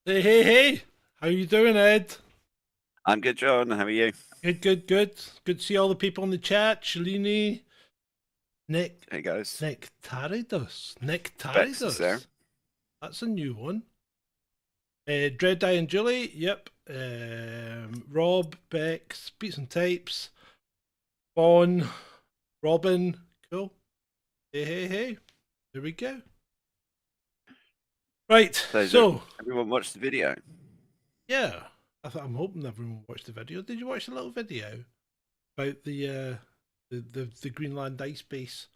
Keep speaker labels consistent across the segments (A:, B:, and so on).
A: Hey, hey, hey! How you doing, Ed?
B: I'm good, John. How are you?
A: Good, good, good. Good to see all the people in the chat. Shalini, Nick,
B: Hey, guys. Bex is there.
A: Nectaridus. That's a new one. Dread Eye and Julie. Yep. Rob, Bex, Beats and Types, Bon, Robin. Cool. Hey, hey, hey. There we go. Right.
B: So,
A: So,
B: everyone watched the video?
A: yeah. I'm hoping everyone watched the video. Did you watch the little video about the Greenland ice base?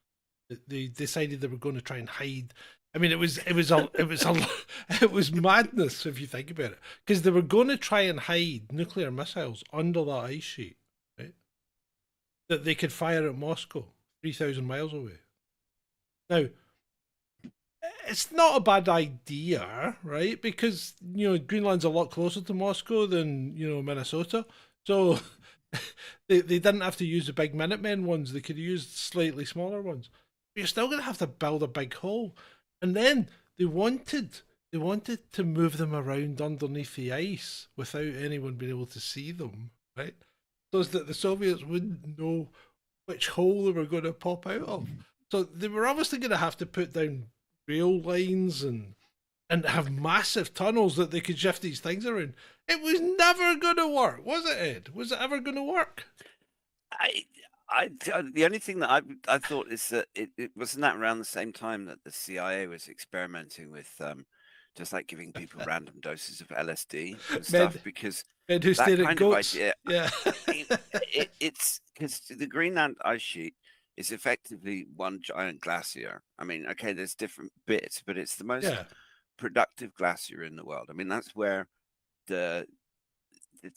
A: They decided they were going to try and hide. I mean, it was madness if you think about it, because they were going to try and hide nuclear missiles under that ice sheet, right? That they could fire at Moscow, 3,000 miles away. Now, it's not a bad idea, right? Because Greenland's a lot closer to Moscow than Minnesota, so they didn't have to use the big Minutemen ones. They could have used slightly smaller ones. But you're still going to have to build a big hole, and then they wanted to move them around underneath the ice without anyone being able to see them, right? So that the Soviets wouldn't know which hole they were going to pop out of. So they were obviously going to have to put down rail lines and have massive tunnels that they could shift these things around. It was never going to work, was it, Ed? Was it ever going to work?
B: The only thing that I thought is that it wasn't that around the same time that the CIA was experimenting with just like giving people random doses of LSD and
A: Men,
B: stuff, because
A: men who
B: that
A: stare at
B: kind of
A: goats.
B: idea,
A: Yeah.
B: it's because the Greenland ice sheet is effectively one giant glacier. I mean, okay, there's different bits, but it's the most
A: Yeah.
B: productive glacier in the world. I mean, that's where the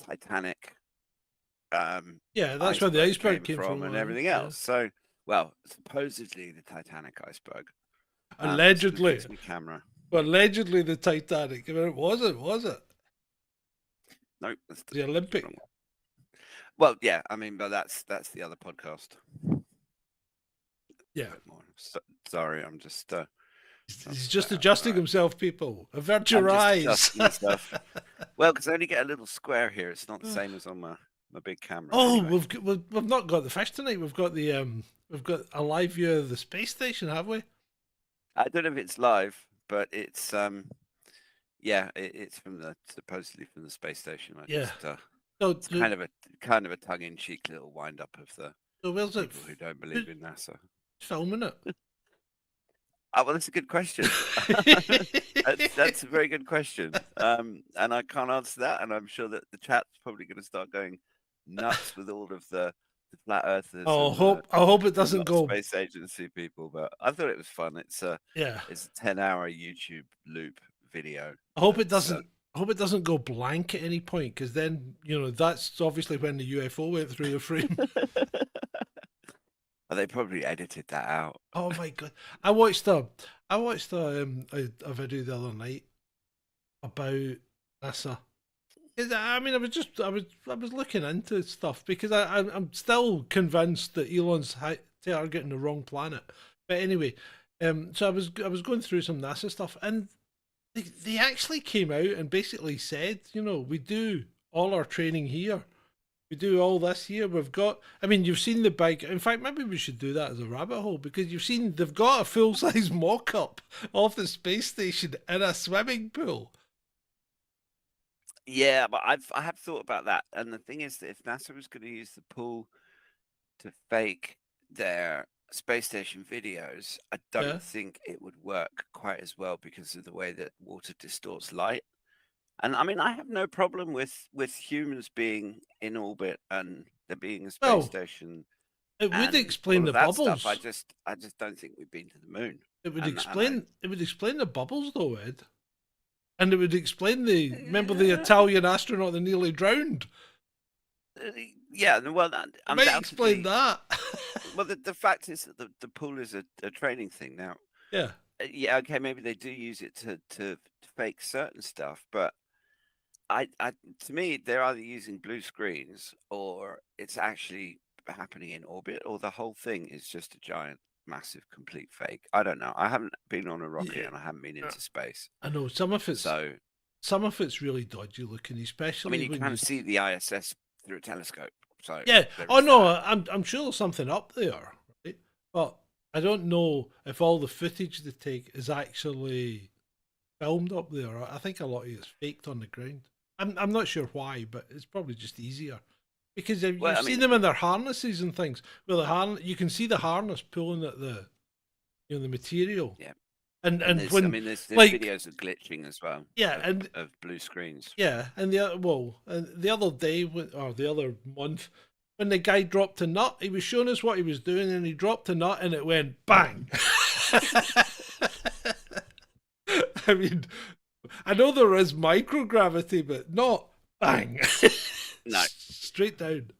B: Titanic
A: Yeah, that's where the
B: iceberg
A: iceberg
B: came
A: came
B: from
A: from.
B: and
A: Right?
B: everything
A: Yeah.
B: else. So, well, supposedly the Titanic iceberg. Somebody
A: Allegedly.
B: fix me camera.
A: But allegedly the Titanic. I mean, it wasn't, was it?
B: Nope, that's
A: The
B: the wrong
A: Olympic.
B: one. Well, yeah, I mean, but that's the other podcast. A
A: Yeah.
B: bit more. Sorry, I'm just
A: He's just adjusting himself, people. Avert
B: I'm
A: your
B: just
A: eyes.
B: adjusting myself. Well, because I only get a little square here. It's not the same as on my big camera.
A: Oh,
B: Anyway,
A: we've not got the fish tonight. We've got a live view of the space station, have we?
B: I don't know if it's live, but it's yeah, it's from supposedly from the space station. I
A: Yeah.
B: just
A: So,
B: it's kind of a tongue-in-cheek little wind-up of the
A: so where's it?
B: people who don't
A: Who's
B: believe in NASA.
A: filming it?
B: Oh, well, that's a good question. That's a very good question. And I can't answer that, and I'm sure that the chat's probably going to start going nuts with all of the flat earthers
A: Oh,
B: and the
A: I hope it doesn't go.
B: space agency people. But I thought it was fun.
A: Yeah,
B: It's a 10-hour YouTube loop video.
A: I hope it
B: That's
A: doesn't. I hope it doesn't go blank at any point, because then that's obviously when the UFO went through the frame.
B: they probably edited that out.
A: Oh my god! I watched a video the other night about NASA. I mean, I was looking into stuff because I'm still convinced that Elon's targeting the wrong planet. But anyway, so I was going through some NASA stuff, and they actually came out and basically said, we do all our training here. We do all this here. We've got. I mean, you've seen the big. In fact, maybe we should do that as a rabbit hole, because you've seen they've got a full size mock up of the space station in a swimming pool.
B: Yeah, but I have thought about that, and the thing is that if NASA was going to use the pool to fake their space station videos, I
A: Yeah.
B: don't think it would work quite as well because of the way that water distorts light. And I mean, I have no problem with humans being in orbit and there being a space
A: Well,
B: station
A: it would
B: and all
A: explain
B: of
A: the
B: that stuff. I
A: bubbles.
B: just I just don't think we've been to the moon.
A: It would
B: And I
A: explain. It would explain the bubbles, though, Ed. And it would explain the. Remember the Italian astronaut that nearly drowned.
B: yeah, well,
A: It might explain
B: undoubtedly.
A: that.
B: Well, the fact is that the pool is a training thing now.
A: Yeah.
B: Yeah, okay, maybe they do use it to fake certain stuff, but to me, they're either using blue screens or it's actually happening in orbit, or the whole thing is just a giant, massive, complete fake. I don't know. I haven't been on a rocket
A: Yeah.
B: and I haven't been into space,
A: I know some of it's
B: so
A: some of it's really dodgy looking,
B: I
A: especially
B: mean, you
A: when
B: can see the ISS through a telescope, so
A: yeah.
B: there
A: Oh
B: is
A: no,
B: that.
A: I'm sure there's something up there, right? But I don't know if all the footage they take is actually filmed up there. I think a lot of it's faked on the ground. I'm not sure why, but it's probably just easier because
B: Well,
A: you've
B: I
A: seen
B: mean,
A: them in their harnesses and things. Well, you can see the harness pulling at the the material,
B: yeah, and
A: and
B: there's, I
A: when
B: mean, there's
A: like
B: videos of glitching as well
A: yeah, and
B: of blue screens.
A: yeah, and the other day or the other month when the guy dropped a nut, he was showing us what he was doing, and he dropped a nut, and it went bang. I mean, I know there is microgravity, but not bang.
B: No,
A: Straight down.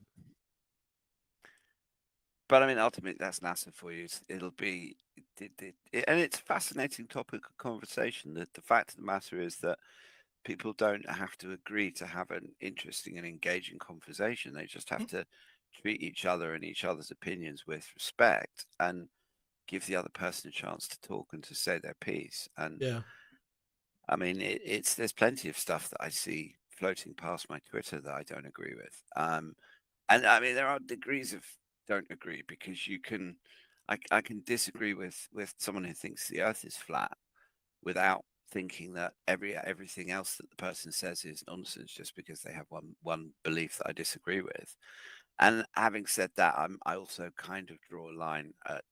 B: but I mean, ultimately, that's NASA for you. It'll be, and it's a fascinating topic of conversation. The fact of the matter is that people don't have to agree to have an interesting and engaging conversation. They just have to treat each other and each other's opinions with respect and give the other person a chance to talk and to say their piece. And
A: Yeah.
B: I mean, there's plenty of stuff that I see floating past my Twitter that I don't agree with. And I mean, there are degrees of don't agree because I can disagree with someone who thinks the Earth is flat without thinking that everything else that the person says is nonsense just because they have one belief that I disagree with. And having said that, I also kind of draw a line at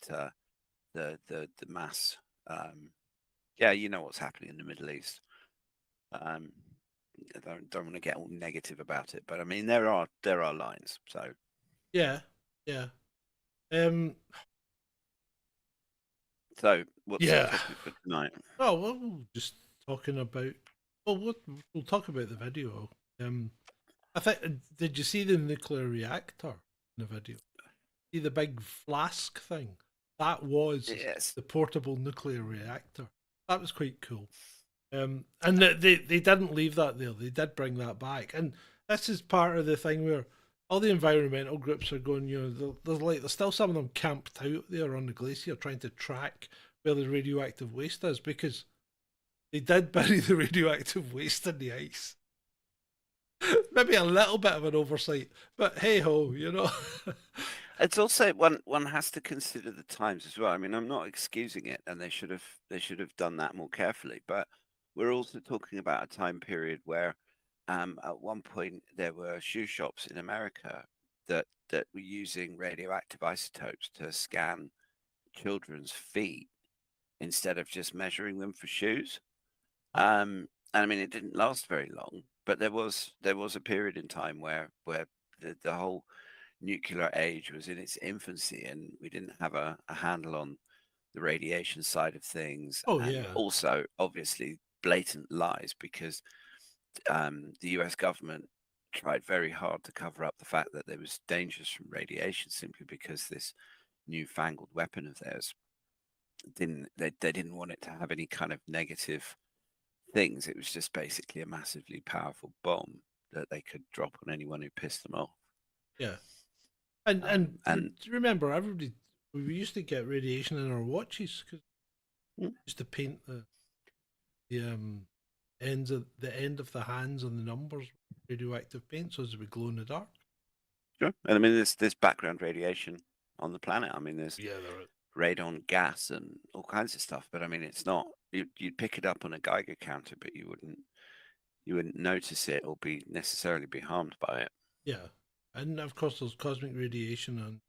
B: the mass. Yeah, you know what's happening in the Middle East. Um, I don't want to get all negative about it, but I mean there are lines. So
A: Yeah. Yeah. Um.
B: what's the
A: Yeah.
B: topic for tonight?
A: Oh well, we're just talking about. Well, we'll talk about the video. I think. Did you see the nuclear reactor in the video? See the big flask thing? That was
B: Yes.
A: the portable nuclear reactor. That was quite cool. And they didn't leave that there. They did bring that back, and this is part of the thing where all the environmental groups are going. There's still some of them camped out there on the glacier trying to track where the radioactive waste is because they did bury the radioactive waste in the ice. Maybe a little bit of an oversight, but hey ho.
B: It's also one has to consider the times as well. I mean, I'm not excusing it, and they should have done that more carefully. But we're also talking about a time period where, at one point, there were shoe shops in America that were using radioactive isotopes to scan children's feet instead of just measuring them for shoes. And I mean, it didn't last very long, but there was a period in time where the whole nuclear age was in its infancy and we didn't have a handle on the radiation side of things,
A: Oh
B: and
A: yeah,
B: also obviously blatant lies because the US government tried very hard to cover up the fact that there was dangers from radiation simply because this newfangled weapon of theirs they didn't want it to have any kind of negative things. It was just basically a massively powerful bomb that they could drop on anyone who pissed them off.
A: yeah. And
B: And
A: remember, everybody we used to get radiation in our watches because
B: mm,
A: we used to paint the ends of the end of the hands and the numbers with radioactive paint so as it would glow in the dark.
B: sure, and I mean there's background radiation on the planet. I mean there's
A: Yeah, there is.
B: radon gas and all kinds of stuff, but I mean it's not you'd pick it up on a Geiger counter, but you wouldn't notice it or be necessarily be harmed by it.
A: Yeah, and of course there's cosmic radiation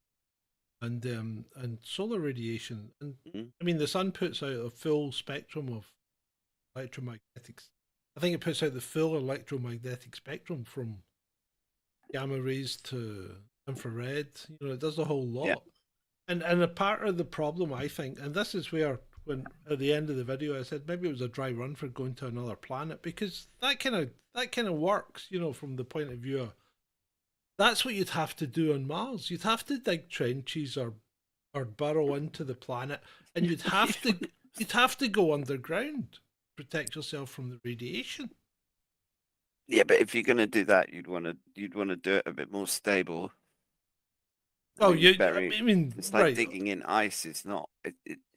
A: and solar radiation, and
B: Mm,
A: I mean the sun puts out a full spectrum of electromagnetics. I think it puts out the full electromagnetic spectrum from gamma rays to infrared. It does the whole
B: yeah,
A: lot. And a part of the problem, I think, and this is where when at the end of the video I said maybe it was a dry run for going to another planet because that kind of works, from the point of view of that's what you'd have to do on Mars. You'd have to dig trenches or burrow into the planet, and you'd have to go underground, protect yourself from the radiation.
B: yeah. But if you're going to do that, you'd want to do it a bit more stable. I
A: Oh,
B: mean,
A: I mean,
B: it's like
A: right?
B: digging in ice. It's not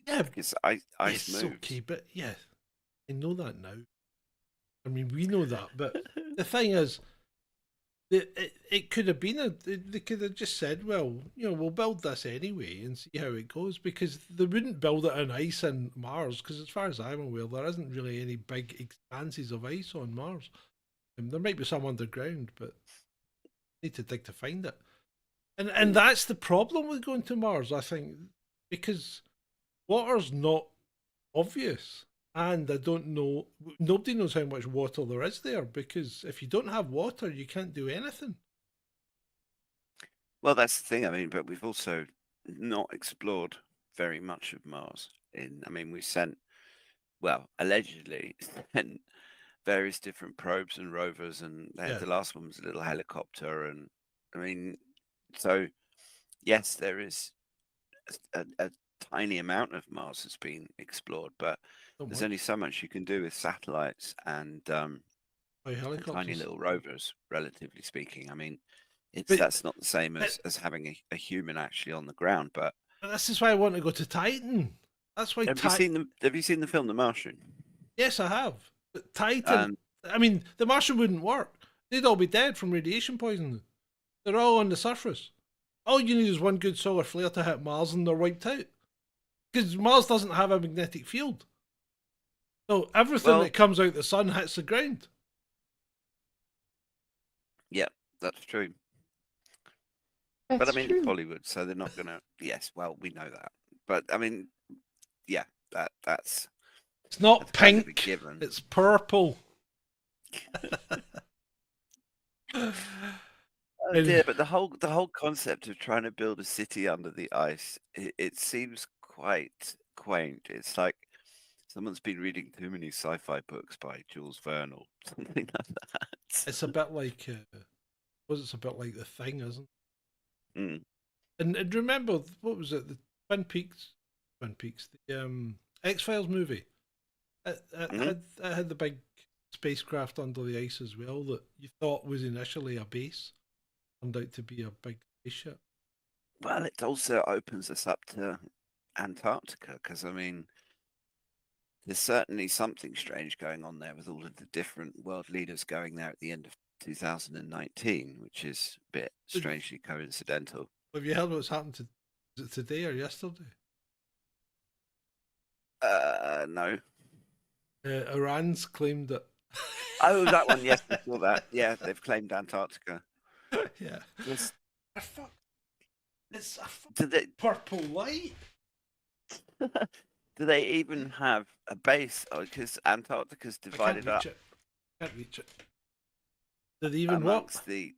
A: Yeah,
B: because ice
A: yes,
B: moves.
A: okay, but yeah, I know that now. I mean, we know that, but the thing is, it could have been they could have just said, well, we'll build this anyway and see how it goes, because they wouldn't build it on ice on Mars, because as far as I'm aware, there isn't really any big expanses of ice on Mars. There might be some underground, but need to dig to find it. And that's the problem with going to Mars, I think, because water's not obvious. And I don't know, nobody knows how much water there is there, because if you don't have water, you can't do anything.
B: Well, that's the thing. I mean, but we've also not explored very much of Mars. We sent, well, allegedly sent various different probes and rovers, and
A: Yeah.
B: the last one was a little helicopter. And I mean, so yes, there is a tiny amount of Mars that's been explored, but there's only so much you can do with satellites and tiny little rovers, relatively speaking. I mean, that's not the same as having a human actually on the ground. But
A: this is why I want to go to Titan. That's why.
B: Have you seen the film The Martian?
A: Yes, I have. But Titan. I mean, The Martian wouldn't work. They'd all be dead from radiation poisoning. They're all on the surface. All you need is one good solar flare to hit Mars, and they're wiped out. Because Mars doesn't have a magnetic field. So everything that comes out the sun hits the ground.
B: Yeah, that's true.
C: That's
B: but I mean,
C: true.
B: it's Hollywood, so they're not going to. Yes, well, we know that. But I mean, yeah, that's.
A: It's not pink.
B: Kind of a given.
A: It's purple.
B: Oh dear, but the whole concept of trying to build a city under the ice, it seems quite quaint. It's like someone's been reading too many sci-fi books by Jules Verne or something like that.
A: It's a bit like, it's a bit like The Thing, isn't it?
B: Mm.
A: And remember, what was it? The Twin Peaks, the X-Files movie. It had the big spacecraft under the ice as well that you thought was initially a base, turned out to be a big spaceship.
B: Well, it also opens us up to Antarctica, because I mean, there's certainly something strange going on there with all of the different world leaders going there at the end of 2019, which is a bit strangely coincidental.
A: Have you heard what's happened today or yesterday?
B: No.
A: Iran's claimed it.
B: Oh, that one. Yes, I saw that. Yeah, they've claimed Antarctica.
A: Yeah. It's a purple light.
B: Do they even have a base? Because Antarctica's divided up.
A: Can't reach it. Do they even
B: amongst
A: what?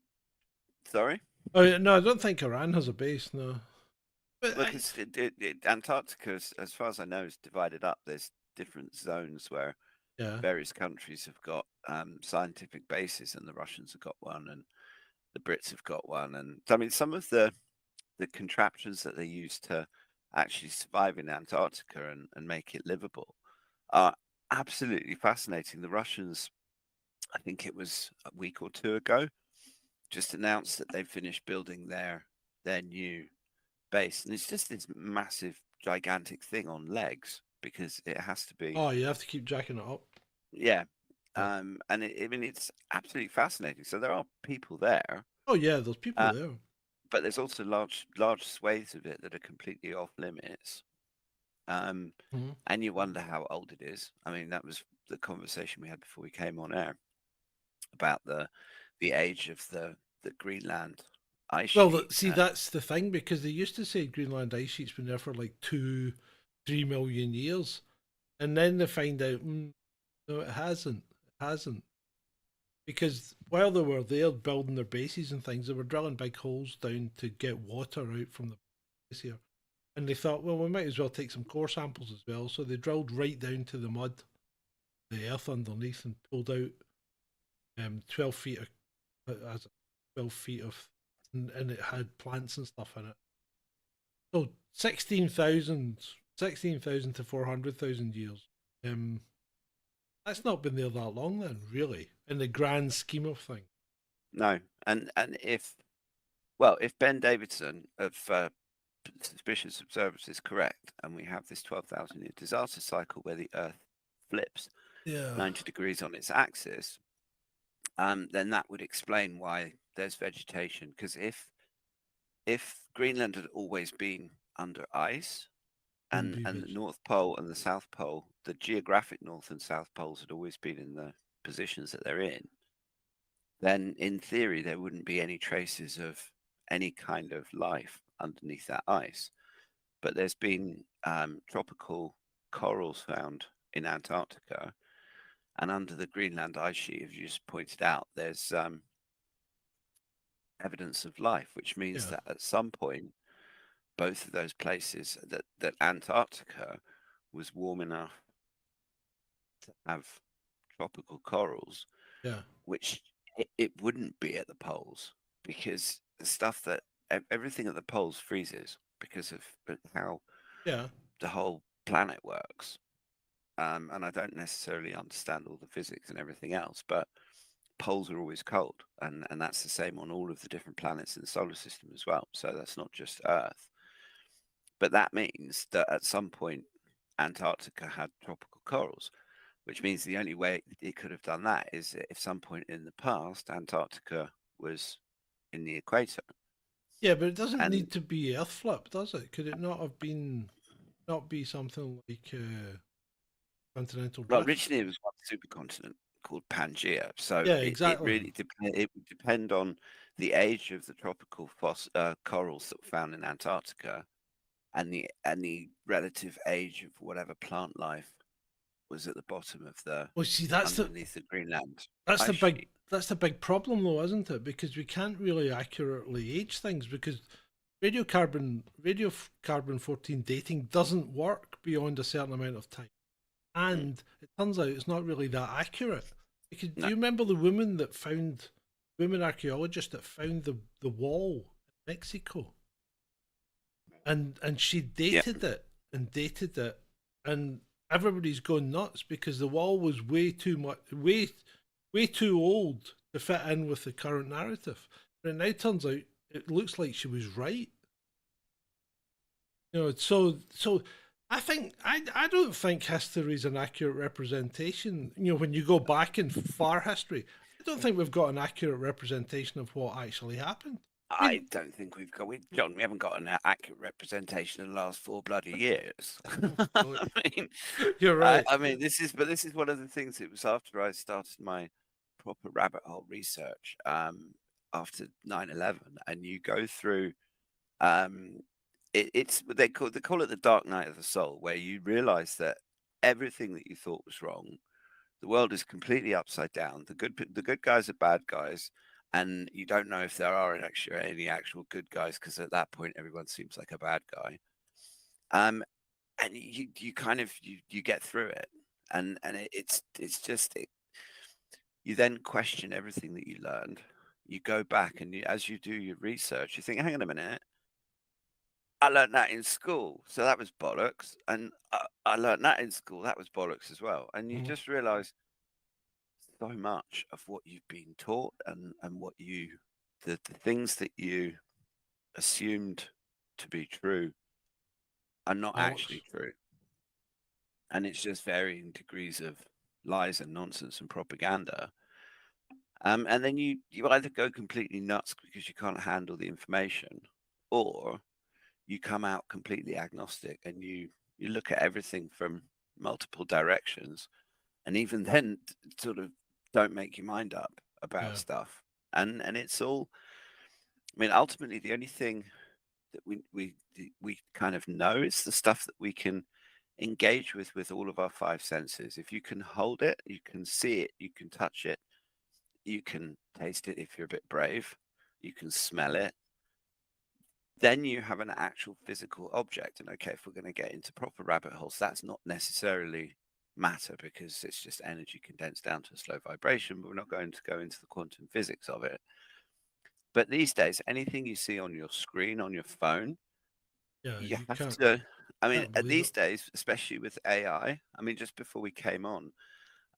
B: Sorry?
A: Oh no, I don't think Iran has a base. No.
B: But Antarctica, as far as I know, is divided up. There's different zones where various countries have got scientific bases, and the Russians have got one, and the Brits have got one. And I mean, some of the contraptions that they use to actually survive in Antarctica and make it livable are absolutely fascinating. The Russians, I think it was a week or two ago, just announced that they finished building their new base, and it's just this massive, gigantic thing on legs, because it has to be.
A: Oh, you have to keep jacking it up.
B: Yeah. And it's absolutely fascinating. So there are people there.
A: Oh yeah, there's people there.
B: But there's also large swathes of it that are completely off limits. And you wonder how old it is. I mean, that was the conversation we had before we came on air about the age of the Greenland ice sheet.
A: Well, see, that's the thing, because they used to say Greenland ice sheet's been there for like 2-3 million years, and then they find out no, it hasn't. Because while they were there building their bases and things, they were drilling big holes down to get water out from the base here. And they thought, well, we might as well take some core samples as well. So they drilled right down to the mud, the earth underneath, and pulled out 12 feet of, and it had plants and stuff in it. So 16,000 to 400,000 years. That's not been there that long then, really, in the grand scheme of things.
B: No, and if Ben Davidson of Suspicious Observers is correct, and we have this 12,000-year disaster cycle where the Earth flips,
A: Yeah.
B: 90 degrees on its axis, then that would explain why there's vegetation. Because if Greenland had always been under ice,
A: Wouldn't
B: and
A: be
B: the
A: veg-
B: North Pole and the South Pole, the geographic North and South Poles had always been in the positions that they're in, then in theory there wouldn't be any traces of any kind of life underneath that ice. But there's been tropical corals found in Antarctica, and under the Greenland ice sheet, as you just pointed out, there's evidence of life, which means
A: Yeah.
B: that at some point, both of those places, that Antarctica was warm enough to have tropical corals,
A: Yeah.
B: which it wouldn't be at the poles, because the stuff that everything at the poles freezes because of how
A: Yeah.
B: the whole planet works. And I don't necessarily understand all the physics and everything else, but poles are always cold, and that's the same on all of the different planets in the solar system as well. So that's not just Earth. But that means that at some point, Antarctica had tropical corals, which means the only way it could have done that is if some point in the past, Antarctica was in the equator.
A: Yeah, but it doesn't
B: And
A: need to be Earth flip, does it? Could it not have been not be something like continental
B: well,
A: drift?
B: originally it was one supercontinent called Pangaea. So
A: Yeah,
B: it
A: exactly.
B: really it would depend on the age of the tropical corals that were found in Antarctica, and the relative age of whatever plant life was at the bottom of the
A: Well, see,
B: underneath the Greenland
A: that's the
B: ice
A: big
B: sheet.
A: that's the big problem, though, isn't it? Because we can't really accurately age things because radiocarbon 14 dating doesn't work beyond a certain amount of time,
B: Mm,
A: and it turns out it's not really that accurate. Because do
B: no,
A: you remember the woman archaeologist that found the wall in Mexico? And she
B: yeah,
A: dated it, and everybody's going nuts because the wall was way too old to fit in with the current narrative. But it now turns out it looks like she was right. So I don't think history is an accurate representation. When you go back in far history, I don't think we've got an accurate representation of what actually happened. I
B: I
A: mean,
B: don't think John, we haven't got an accurate representation in the last 4 bloody years.
A: well,
B: I mean,
A: you're right.
B: this is one of the things. It was after I started my proper rabbit hole research, after 9/11, and you go through, it's what they call it the dark night of the soul, where you realize that everything that you thought was wrong, the world is completely upside down. The good guys are bad guys, and you don't know if there are actually any actual good guys, because at that point everyone seems like a bad guy. Um, and you kind of you get through it, and it's just you then question everything that you learned. You go back and as you do your research, you think, hang on a minute, I learned that in school, so that was bollocks, and I learned that in school, that was bollocks as well, and you
A: Mhm.
B: just realize so much of what you've been taught, and what the things that you assumed to be true are not
A: Bollocks.
B: actually true, and it's just varying degrees of lies and nonsense and propaganda. And then you either go completely nuts because you can't handle the information, or you come out completely agnostic, and you look at everything from multiple directions, and even then sort of don't make your mind up about
A: Yeah.
B: stuff. And it's all, I mean, ultimately the only thing that we kind of know is the stuff that we can engage with all of our five senses. If you can hold it, you can see it, you can touch it, you can taste it if you're a bit brave, you can smell it, then you have an actual physical object. And okay, if we're going to get into proper rabbit holes, that's not necessarily matter, because it's just energy condensed down to a slow vibration, but we're not going to go into the quantum physics of it. But these days, anything you see on your screen, on your phone,
A: Yeah,
B: you
A: you
B: have
A: can't
B: to, I mean,
A: believe it.
B: these days, especially with AI, I mean, just before we came on,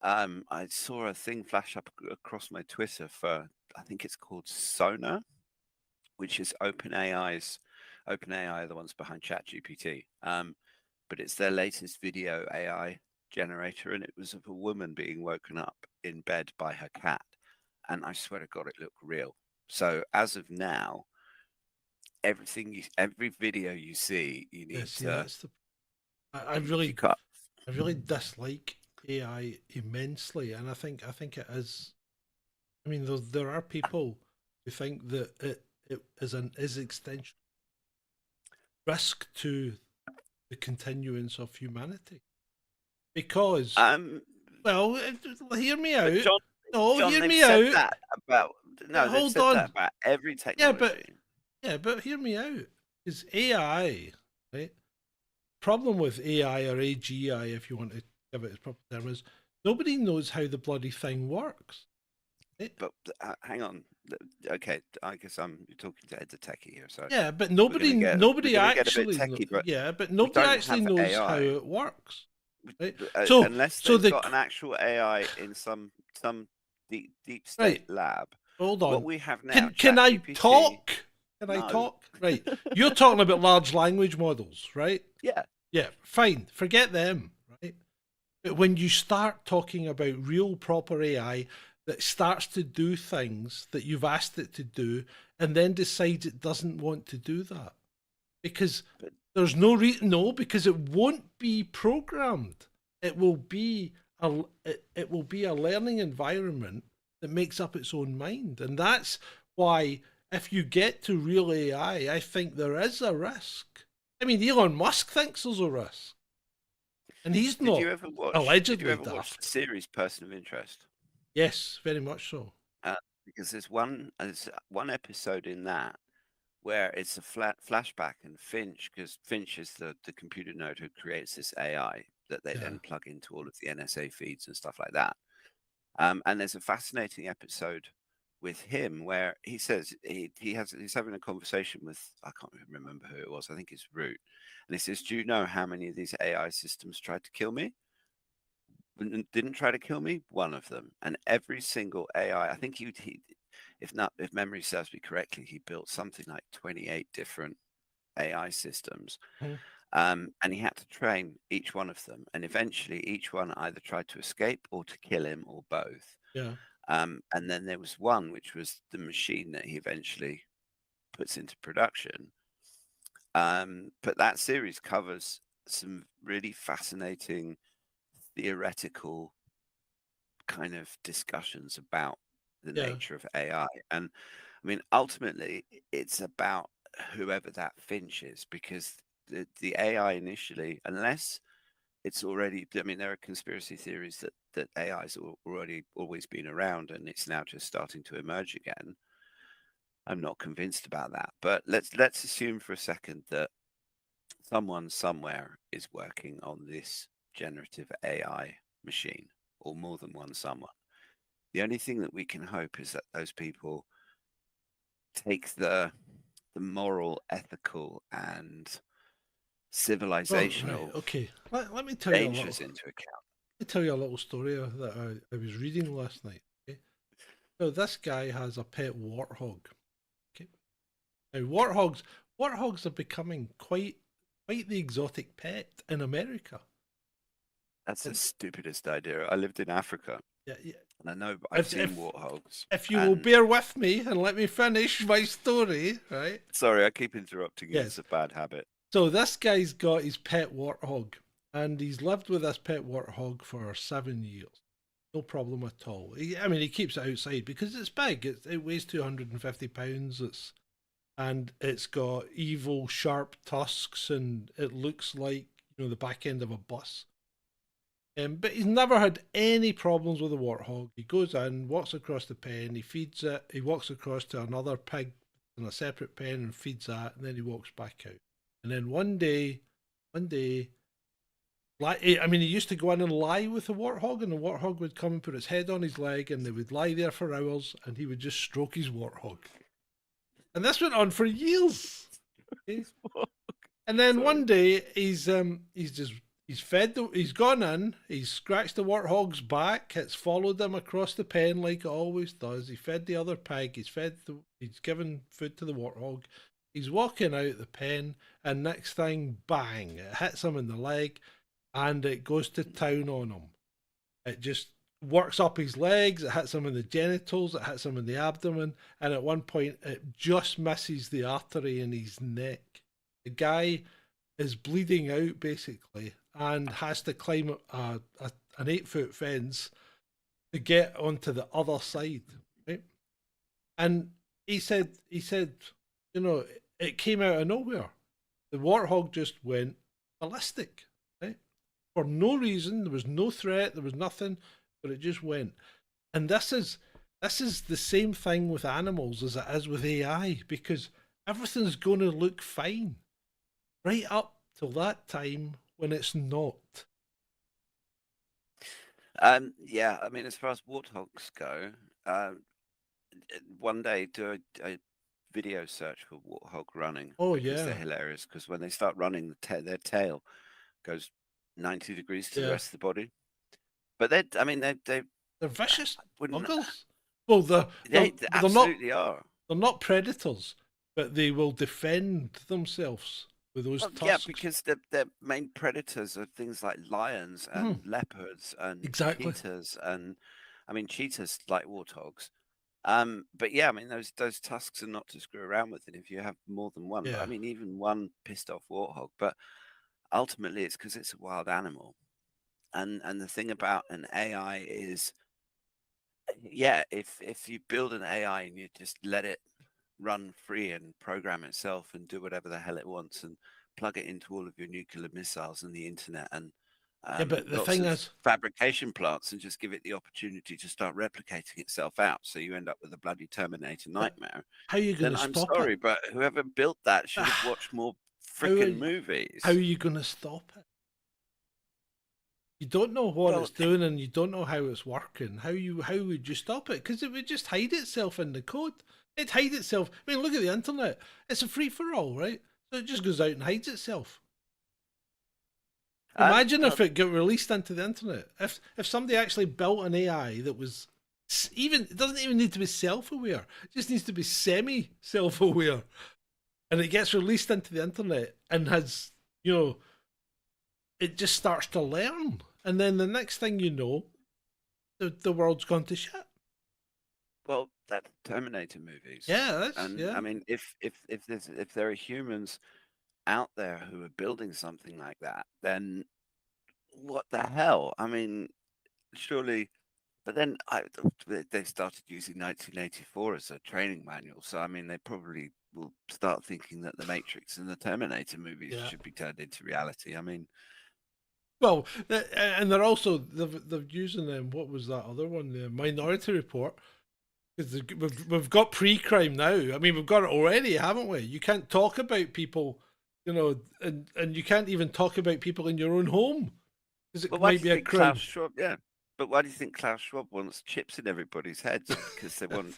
B: I saw a thing flash up across my Twitter for, I think it's called Sona, which is OpenAI are the ones behind ChatGPT. But it's their latest video AI generator, and it was of a woman being woken up in bed by her cat, and I swear to God, it looked real. So as of now, every video you see, you need
A: see,
B: to.
A: that's the. I
B: you
A: really,
B: cut.
A: I really dislike AI immensely, and I think it is. I mean, there are people who think that it is an existential risk to the continuance of humanity, because well, hear me
B: But
A: out.
B: John,
A: No,
B: John,
A: hear
B: they've
A: me
B: said
A: out.
B: that about no, they've
A: Hold
B: said
A: on.
B: that about every
A: Yeah,
B: technology.
A: but hear me out. Because AI, right? Problem with AI or AGI, if you want to give it its proper term, is nobody knows how the bloody thing works. Right?
B: But hang on. Okay, I guess you're talking to Ed's a techie here, so
A: Yeah, but
B: we're
A: nobody
B: gonna get a bit
A: actually
B: techie, but
A: yeah, but
B: we
A: nobody
B: don't
A: actually
B: have
A: knows how
B: AI.
A: it works. Right?
B: Unless
A: So
B: they've got an actual AI in some deep state
A: right,
B: lab.
A: hold
B: What
A: on.
B: we have now,
A: Can I
B: ChatGPT.
A: talk? Can I
B: No.
A: talk? Right. You're talking about large language models, right?
B: Yeah.
A: Yeah, fine. Forget them, right? But when you start talking about real proper AI that starts to do things that you've asked it to do and then decides it doesn't want to do that because there's no reason, no, because it won't be programmed. It will be it will be a learning environment that makes up its own mind, and that's why if you get to real AI, I think there is a risk. I mean, Elon Musk thinks there's a risk. And he's
B: Did
A: not
B: you ever watch?
A: allegedly
B: Did you ever watch
A: daft.
B: the series Person of Interest?
A: Yes, very much so.
B: Because there's one episode in that where it's a flashback, and Finch, because Finch is the computer node who creates this AI that they then plug into all of the NSA feeds and stuff like that. And there's a fascinating episode with him where he says he's having a conversation with, I can't remember who it was, I think it's Root, and he says, "Do you know how many of these AI systems tried to kill me? Didn't try to kill me, one of them." And every single AI, I think he if memory serves me correctly, he built something like 28 different AI systems. And he had to train each one of them, and eventually each one either tried to escape or to kill him, or both.
A: Yeah.
B: And then there was one which was the machine that he eventually puts into production. But that series covers some really fascinating theoretical kind of discussions about the nature of AI. And I mean, ultimately, it's about whoever that Finch is, because the AI initially, unless it's already, I mean, there are conspiracy theories that AI's already always been around and it's now just starting to emerge again. I'm not convinced about that, but let's assume for a second that someone somewhere is working on this generative AI machine, or more than one someone. The only thing that we can hope is that those people take the moral, ethical, and civilizational
A: okay. Let me tell you
B: dangers into account.
A: Let me tell you a little story that I was reading last night. Okay? So this guy has a pet warthog. Okay. Now warthogs are becoming quite the exotic pet in America.
B: That's the stupidest idea. I lived in Africa.
A: Yeah.
B: And I know, I've seen warthogs.
A: If you will bear with me and let me finish my story, right?
B: Sorry, I keep interrupting you.
A: Yes.
B: It's a bad habit.
A: So this guy's got his pet warthog, and he's lived with this pet warthog for 7 years. No problem at all. I mean, he keeps it outside because it's big. It weighs 250 pounds. And it's got evil, sharp tusks, and it looks like, you know, the back end of a bus. But he's never had any problems with the warthog. He goes in, walks across the pen, he feeds it. He walks across to another pig in a separate pen and feeds that, and then he walks back out. And then one day, I mean, he used to go in and lie with the warthog, and the warthog would come and put its head on his leg, and they would lie there for hours, and he would just stroke his warthog. And this went on for years. And then one day he's gone in, he's scratched the warthog's back, it's followed him across the pen like it always does. He fed the other pig, he's given food to the warthog. He's walking out the pen, and next thing, bang, it hits him in the leg. and it goes to town on him. It just works up his legs, it hits him in the genitals, it hits him in the abdomen, and at one point it just misses the artery in his neck. The guy is bleeding out basically and has to climb an 8-foot fence to get onto the other side, right? And he said, you know, it came out of nowhere. The warthog just went ballistic, right? For no reason. There was no threat. There was nothing, but it just went. And this is the same thing with animals as it is with AI, because everything's going to look fine right up till that time when it's not.
B: Yeah, I mean, as far as warthogs go, one day do a video search for warthog running.
A: Oh
B: because
A: yeah,
B: they're hilarious. Because when they start running, their tail goes 90 degrees to the
A: Yeah.
B: rest of the body. But they're
A: vicious
B: wouldn't.
A: buggers. Well,
B: They
A: they're not
B: absolutely are.
A: they're not predators, but they will defend themselves with those tusks.
B: Yeah, because their main predators are things like lions and leopards and
A: Exactly.
B: cheetahs, and I mean cheetahs like warthogs. But yeah, I mean those tusks are not to screw around with it if you have more than one. But,
A: Yeah.
B: I mean even one pissed off warthog, but ultimately it's because it's a wild animal. And the thing about an AI is, yeah, if you build an AI and you just let it run free and program itself and do whatever the hell it wants and plug it into all of your nuclear missiles and the internet and
A: Yeah, but the
B: lots
A: thing
B: of
A: is,
B: fabrication plants, and just give it the opportunity to start replicating itself out, so you end up with a bloody Terminator nightmare.
A: how are you going
B: Then
A: to
B: I'm
A: stop
B: sorry,
A: it?
B: but whoever built that should have watched more freaking movies.
A: How are you going to stop it? You don't know what
B: Well,
A: it's doing, and you don't know how it's working. How would you stop it? Because it would just hide itself in the code. It'd hide itself. I mean, look at the internet. It's a free for all, right? So it just goes out and hides itself. Imagine if it got released into the internet. If somebody actually built an AI that was it doesn't even need to be self-aware. It just needs to be semi-self-aware, and it gets released into the internet and has, you know, it just starts to learn, and then the next thing you know, the world's gone to shit.
B: Well, that's Terminator movies.
A: Yeah,
B: I mean, if there are humans out there who are building something like that, then what the hell? I mean, surely. But then they started using 1984 as a training manual, so I mean, they probably will start thinking that the Matrix and the Terminator movies should be turned into reality. I mean,
A: well, and they're also they're using what was that other one, the Minority Report. Because we've got pre-crime now. I mean, we've got it already, haven't we? You can't talk about people, you know, and you can't even talk about people in your own home because it might be a crime.
B: Klaus Schwab, yeah, but why do you think Klaus Schwab wants chips in everybody's heads? Because they want,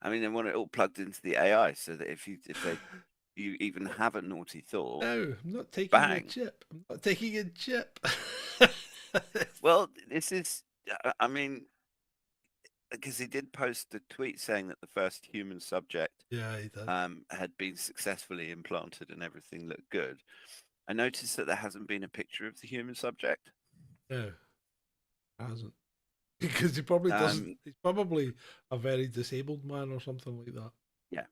B: I mean, they want it all plugged into the AI, so that if you even have a naughty thought,
A: no, I'm not taking a chip. I'm not taking a chip.
B: Well, this is, I mean, because he did post a tweet saying that the first human subject
A: he did.
B: Had been successfully implanted and everything looked good. I noticed that there hasn't been a picture of the human subject.
A: No, it hasn't. Because he probably doesn't. He's probably a very disabled man or something like that.
B: Yeah.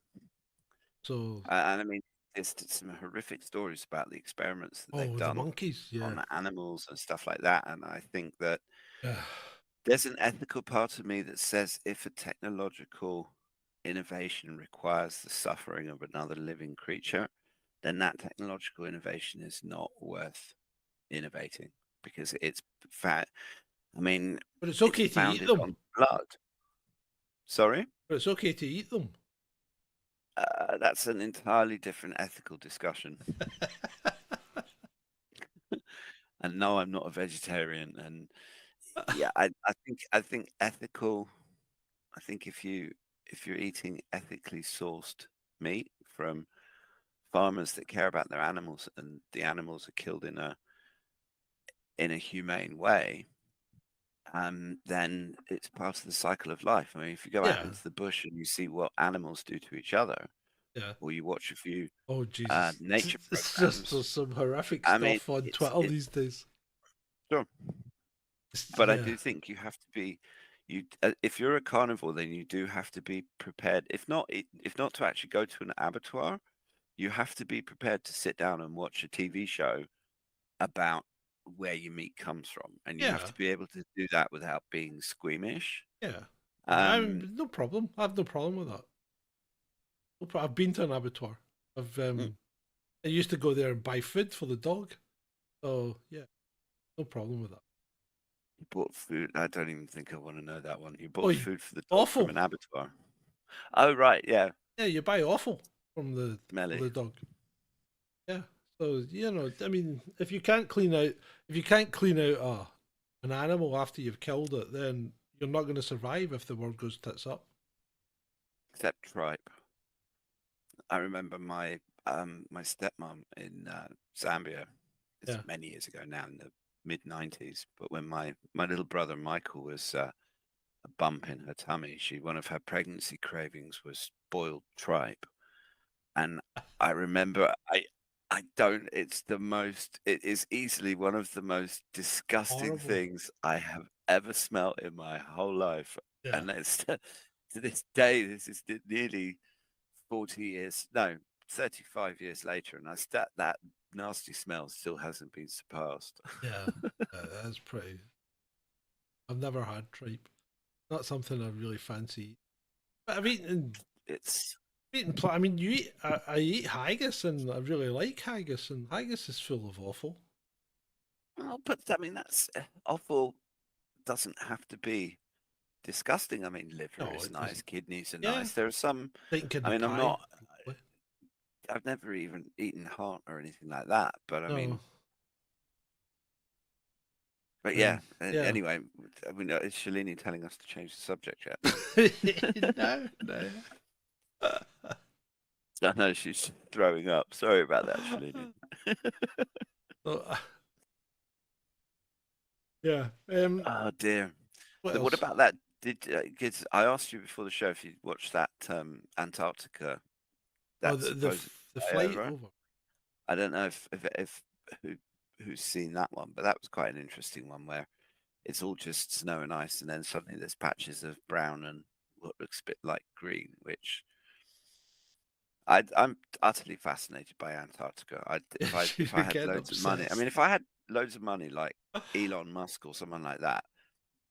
A: So.
B: And I mean, there's some horrific stories about the experiments that they've done
A: the monkeys,
B: on animals and stuff like that. And I think that there's an ethical part of me that says if a technological innovation requires the suffering of another living creature, then that technological innovation is not worth innovating, because it's fat. I mean,
A: but it's okay to eat them.
B: On blood. Sorry?
A: But it's okay to eat them.
B: That's an entirely different ethical discussion. And no, I'm not a vegetarian. And yeah, I think ethical. I think if you're eating ethically sourced meat from farmers that care about their animals, and the animals are killed in a humane way, then it's part of the cycle of life. I mean, if you go out into the bush and you see what animals do to each other, or you watch a few
A: nature
B: programs,
A: just some horrific stuff on Twitter these days.
B: Sure.
A: It's-
B: But I
A: yeah,
B: do think you have to be if you're a carnivore, then you do have to be prepared. If not to actually go to an abattoir, you have to be prepared to sit down and watch a TV show about where your meat comes from, and you have
A: yeah,
B: to be able to do that without being squeamish.
A: yeah.
B: Um,
A: No problem. I have no problem with that. I've been to an abattoir.
B: mm,
A: I used to go there and buy food for the dog. So yeah, no problem with that.
B: you bought food. I don't even think I want to know that one. You
A: Oh,
B: bought food for the dog from
A: awful.
B: an abattoir. Oh right, yeah,
A: Yeah, you buy offal from for
B: smelly.
A: the dog. Yeah. So I mean, if you can't clean out an animal after you've killed it, then you're not going to survive if the world goes tits up.
B: Except tripe. I remember my stepmom in Zambia. It's
A: Yeah.
B: many years ago now, in the mid-90s. But when my little brother Michael was a bump in her tummy, one of her pregnancy cravings was boiled tripe, and I remember I don't. It is easily one of the most disgusting
A: Horrible.
B: things I have ever smelt in my whole life,
A: Yeah.
B: and it's to this day. This is nearly 40 years, no, 35 years later, and that nasty smell still hasn't been surpassed.
A: Yeah. That's pretty. I've never had tripe. Not something I really fancy. But
B: It's
A: I mean, I eat haggis, and I really like haggis, and haggis is full of offal.
B: well, but I mean that's offal doesn't have to be disgusting. I mean, liver
A: No,
B: is
A: it
B: nice,
A: doesn't.
B: kidneys are
A: Yeah,
B: nice. There are some.
A: like
B: I
A: kidney
B: mean,
A: pie. Probably.
B: I've never even eaten heart or anything like that. But I
A: No.
B: mean, but
A: Um,
B: yeah.
A: yeah.
B: Anyway, I mean, is Shalini telling us to change the subject yet?
A: No, no.
B: I know she's throwing up. Sorry about that, Shalini.
A: Oh, yeah.
B: Oh dear.
A: What
B: What
A: else?
B: about that? Kids, I asked you before the show if you watched that Antarctica,
A: Oh,
B: that supposed
A: the flight
B: flyover.
A: over.
B: I don't know if who who's seen that one, but that was quite an interesting one where it's all just snow and ice, and then suddenly there's patches of brown and what looks a bit like green, which I'm utterly fascinated by Antarctica. If I
A: You're
B: had
A: getting
B: loads of money, I
A: obsessed.
B: mean, if I had loads of money like Elon Musk or someone like that,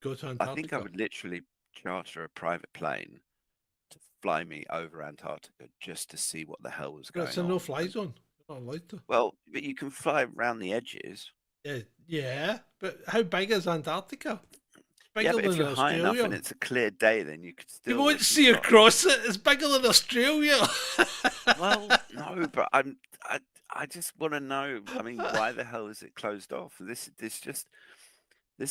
A: Go to
B: I think I
A: Antarctica.
B: would literally charter a private plane to fly me over Antarctica just to see what the hell was
A: But it's
B: going
A: a
B: on.
A: no-fly zone. You're not allowed to.
B: Well, but you can fly around the edges.
A: Yeah, yeah. But how big is Antarctica?
B: Yeah,
A: Bigger
B: but if
A: than
B: you're high enough and
A: Australia.
B: it's a clear day, then you could
A: You
B: still.
A: won't
B: If you've
A: see
B: got,
A: across it. It's bigger than Australia.
B: well, no, but I just want to know. I mean, why the hell is it closed off? This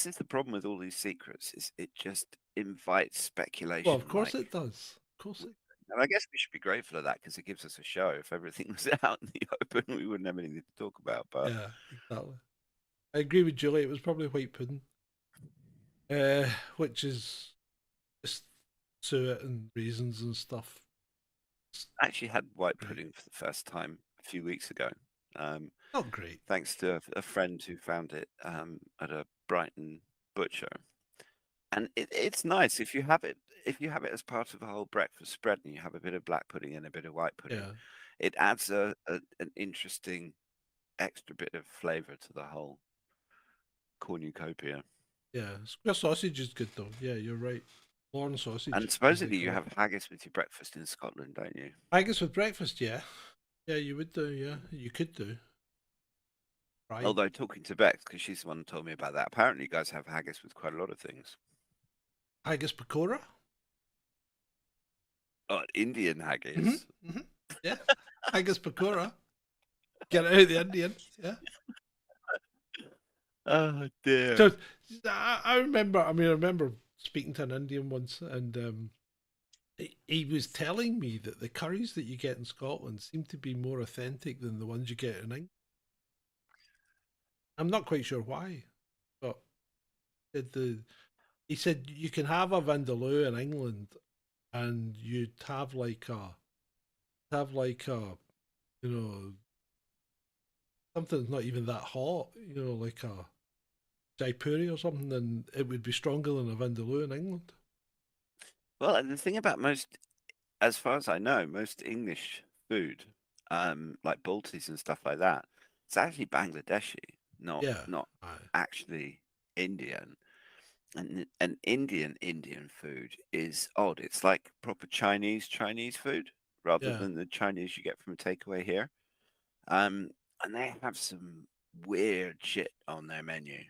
B: is the problem with all these secrets. Is it just invites speculation?
A: Well, of course it does. Of course it.
B: And I guess we should be grateful of that because it gives us a show. If everything was out in the open, we wouldn't have anything to talk about. But
A: Yeah, exactly. I agree with Julie. It was probably white pudding, which is just suet and raisins and stuff.
B: I actually had white
A: Great.
B: pudding for the first time a few weeks ago.
A: Not great.
B: Thanks to a friend who found it at a Brighton butcher, and it's nice if you have it as part of a whole breakfast spread, and you have a bit of black pudding and a bit of white pudding.
A: Yeah,
B: It adds an interesting extra bit of flavour to the whole cornucopia.
A: yeah. Square sausage is good though. Yeah, you're right. Corn sausage.
B: And
A: as they
B: supposedly you
A: call it.
B: have haggis with your breakfast in Scotland, don't you?
A: Haggis with breakfast. Yeah, yeah. You would do. Yeah, you could do. Right.
B: Although talking to Bex, because she's the one who told me about that, apparently you guys have haggis with quite a lot of things.
A: Haggis pakora.
B: Oh, Indian haggis.
A: Mm-hmm. Yeah, haggis pakora. Get out of the Indian. Yeah.
B: Oh dear.
A: So I remember. I remember speaking to an Indian once, and he was telling me that the curries that you get in Scotland seem to be more authentic than the ones you get in England. I'm not quite sure why, but he said you can have a vindaloo in England, and you'd have like a you know something that's not even that hot, like a Jaipuri or something, then it would be stronger than a Vindaloo in England.
B: Well, and the thing about as far as I know, most English food, like Baltis and stuff like that, it's actually Bangladeshi, not
A: Yeah.
B: not
A: Aye.
B: actually Indian. And an Indian food is odd. It's like proper Chinese food rather
A: Yeah.
B: than the Chinese you get from a takeaway here. And they have some weird shit on their menu.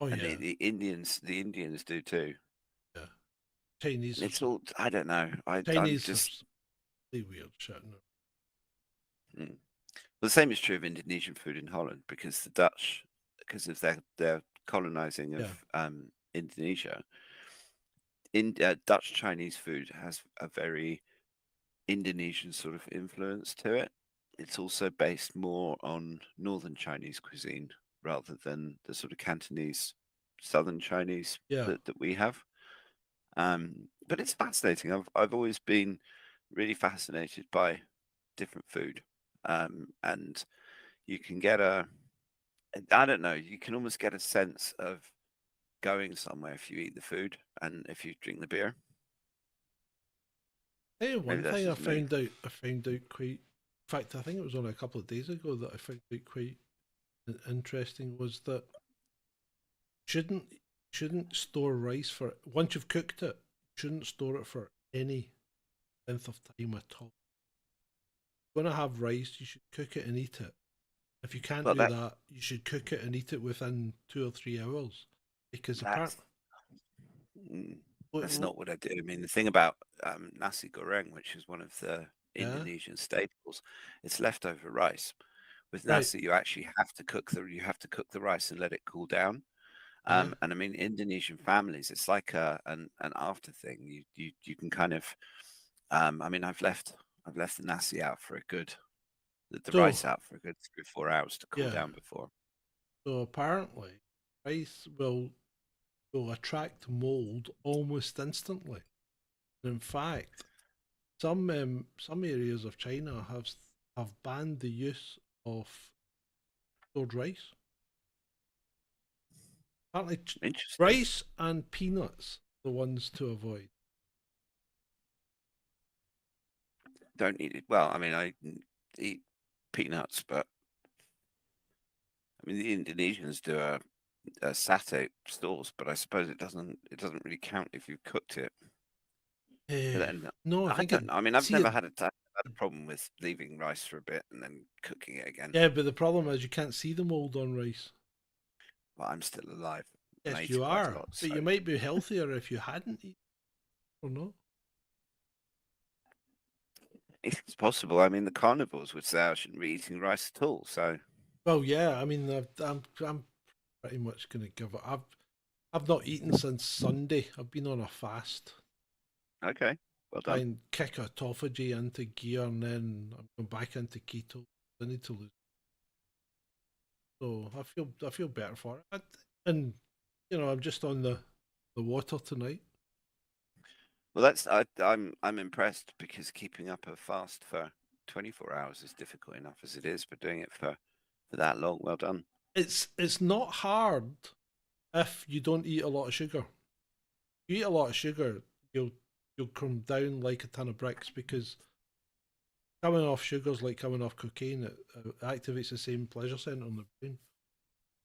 A: Oh
B: And
A: yeah.
B: the Indians do too.
A: Yeah. Chinese.
B: And it's all, I don't know. I'm
A: Chinese have
B: just
A: really weird shit in it.
B: Well, the same is true of Indonesian food in Holland because the Dutch, because of their colonizing of Indonesia, Dutch Chinese food has a very Indonesian sort of influence to it. It's also based more on northern Chinese cuisine rather than the sort of Cantonese southern Chinese
A: Yeah.
B: that we have. But it's fascinating. I've always been really fascinated by different food, and you can get I don't know, you can almost get a sense of going somewhere if you eat the food and if you drink the beer.
A: Hey,
B: Maybe
A: one
B: that's
A: thing I
B: just me.
A: found out quite. In fact, I think it was only a couple of days ago that I found out quite interesting was that shouldn't store rice for once you've cooked it. Shouldn't store it for any length of time at all. If you're gonna have rice, you should cook it and eat it. If you can't
B: Well,
A: do that, you should cook it and eat it within 2 or 3 hours, because
B: that's
A: apparently,
B: mm, that's not what I do. I mean, the thing about nasi goreng, which is one of the
A: yeah,
B: Indonesian staples, it's leftover rice. With
A: right,
B: nasi, you actually have to cook the rice and let it cool down.
A: yeah.
B: And I mean, Indonesian families, it's like an after thing. You can kind of, I mean, I've left the nasi out for a good, the
A: So
B: rice out for a good 3 or 4 hours to cool
A: yeah,
B: down before.
A: so apparently, rice will attract mold almost instantly. In fact, some areas of China have banned the use of stored rice. Apparently,
B: Interesting.
A: rice and peanuts are the ones to avoid.
B: Don't eat it. Well, I mean, I eat peanuts, but I mean, the Indonesians do a satay sauce, but I suppose it doesn't really count if you've cooked it. But then
A: No, I
B: I
A: think it.
B: don't know. I mean, I've
A: See,
B: never had a problem with leaving rice for a bit and then cooking it again.
A: yeah, but the problem is you can't see the mold on rice.
B: But I'm still alive. And I
A: Yes,
B: eat
A: you
B: it quite a
A: are,
B: lot.
A: but
B: So
A: you might be healthier if you hadn't eaten, or not.
B: it's possible. I mean, the carnivores would say I shouldn't be eating rice at all. So
A: Well, yeah, I mean, I'm pretty much gonna give it. I've not eaten since Sunday. I've been on a fast.
B: okay, well
A: Try
B: done.
A: and kick autophagy into gear, and then I'm going back into keto. I need to lose. So I feel better for it. And I'm just on the water tonight.
B: Well, I'm impressed because keeping up a fast for 24 hours is difficult enough as it is, but doing it for that long, well done.
A: It's not hard if you don't eat a lot of sugar. If you eat a lot of sugar, you'll come down like a ton of bricks, because coming off sugar is like coming off cocaine. It activates the same pleasure center in the brain.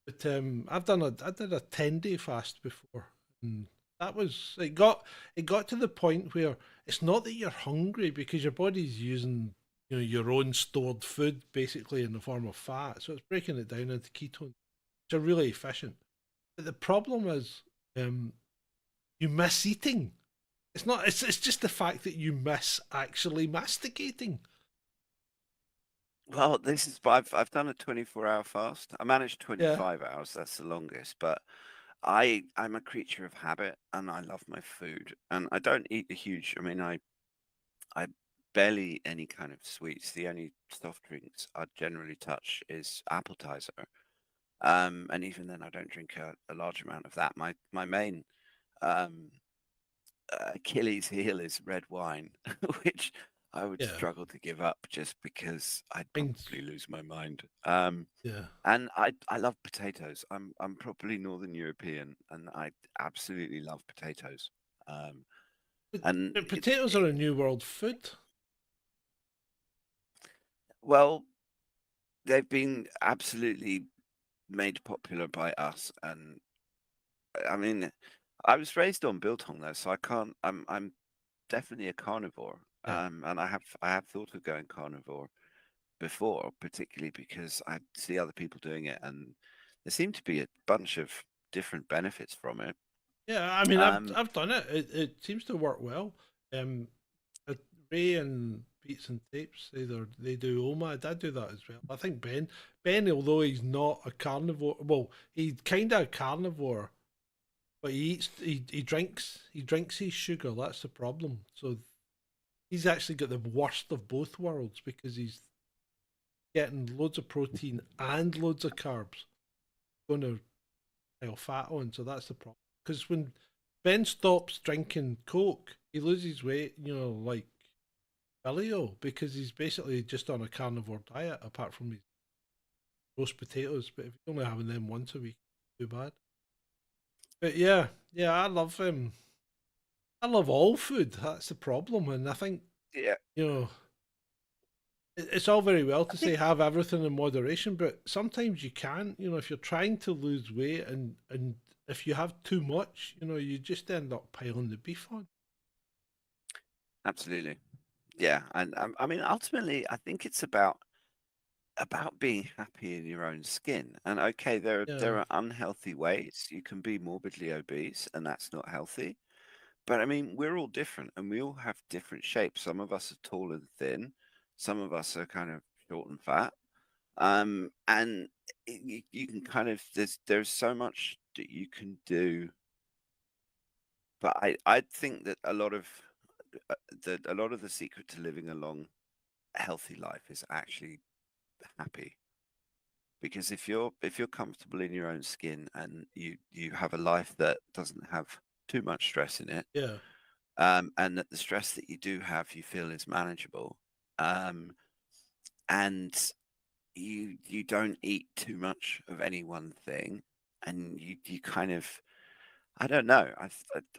A: But I did a 10-day fast before, and that was it got to the point where it's not that you're hungry, because your body's using your own stored food basically in the form of fat, so it's breaking it down into ketones, which are really efficient. But the problem is, you miss eating. It's not. It's just the fact that you miss actually masticating.
B: Well, this is I've done a 24-hour fast. I managed
A: Yeah.
B: 25 hours. That's the longest, but I'm a creature of habit and I love my food and I don't eat a huge. I mean, I barely eat any kind of sweets. The only soft drinks I generally touch is appetizer. And even then, I don't drink a large amount of that. My main um, Achilles heel is red wine, which I would
A: Yeah.
B: struggle to give up just because I'd
A: Mine's-
B: probably lose my mind.
A: Yeah.
B: And I love potatoes. I'm properly Northern European, and I absolutely love potatoes. And
A: But potatoes are a new world food.
B: well, they've been absolutely made popular by us, and I mean, I was raised on biltong though, so I can't. I'm definitely a carnivore.
A: Yeah.
B: And I have thought of going carnivore before, particularly because I see other people doing it, and there seem to be a bunch of different benefits from it.
A: Yeah, I mean,
B: Um,
A: I've done it. It seems to work well. Ray and Beats and Tapes, they do OMAD. I do that as well. I think Ben, although he's not a carnivore, well, he's kind of a carnivore, but he drinks his sugar. That's the problem. So he's actually got the worst of both worlds because he's getting loads of protein and loads of carbs. Going to pile fat on, so that's the problem. Because when Ben stops drinking Coke, he loses weight, like Billio, because he's basically just on a carnivore diet apart from his roast potatoes. But if you're only having them once a week, too bad. But yeah, I love I love all food. That's the problem, and I think
B: yeah,
A: it's all very well to
B: I
A: say
B: think
A: have everything in moderation, but sometimes you can't. If you're trying to lose weight and if you have too much, you just end up piling the beef on.
B: absolutely. Yeah, and I mean, ultimately, I think it's about being happy in your own skin. And okay, there
A: Yeah,
B: are unhealthy ways you can be morbidly obese, and that's not healthy. But I mean, we're all different, and we all have different shapes. Some of us are tall and thin, some of us are kind of short and fat. And you can kind of there's so much that you can do. But I think that a lot of the secret to living a long, healthy life is actually happy. Because if you're comfortable in your own skin and you have a life that doesn't have too much stress in it,
A: yeah.
B: and that the stress that you do have you feel is manageable, and you don't eat too much of any one thing, and you kind of, I don't know,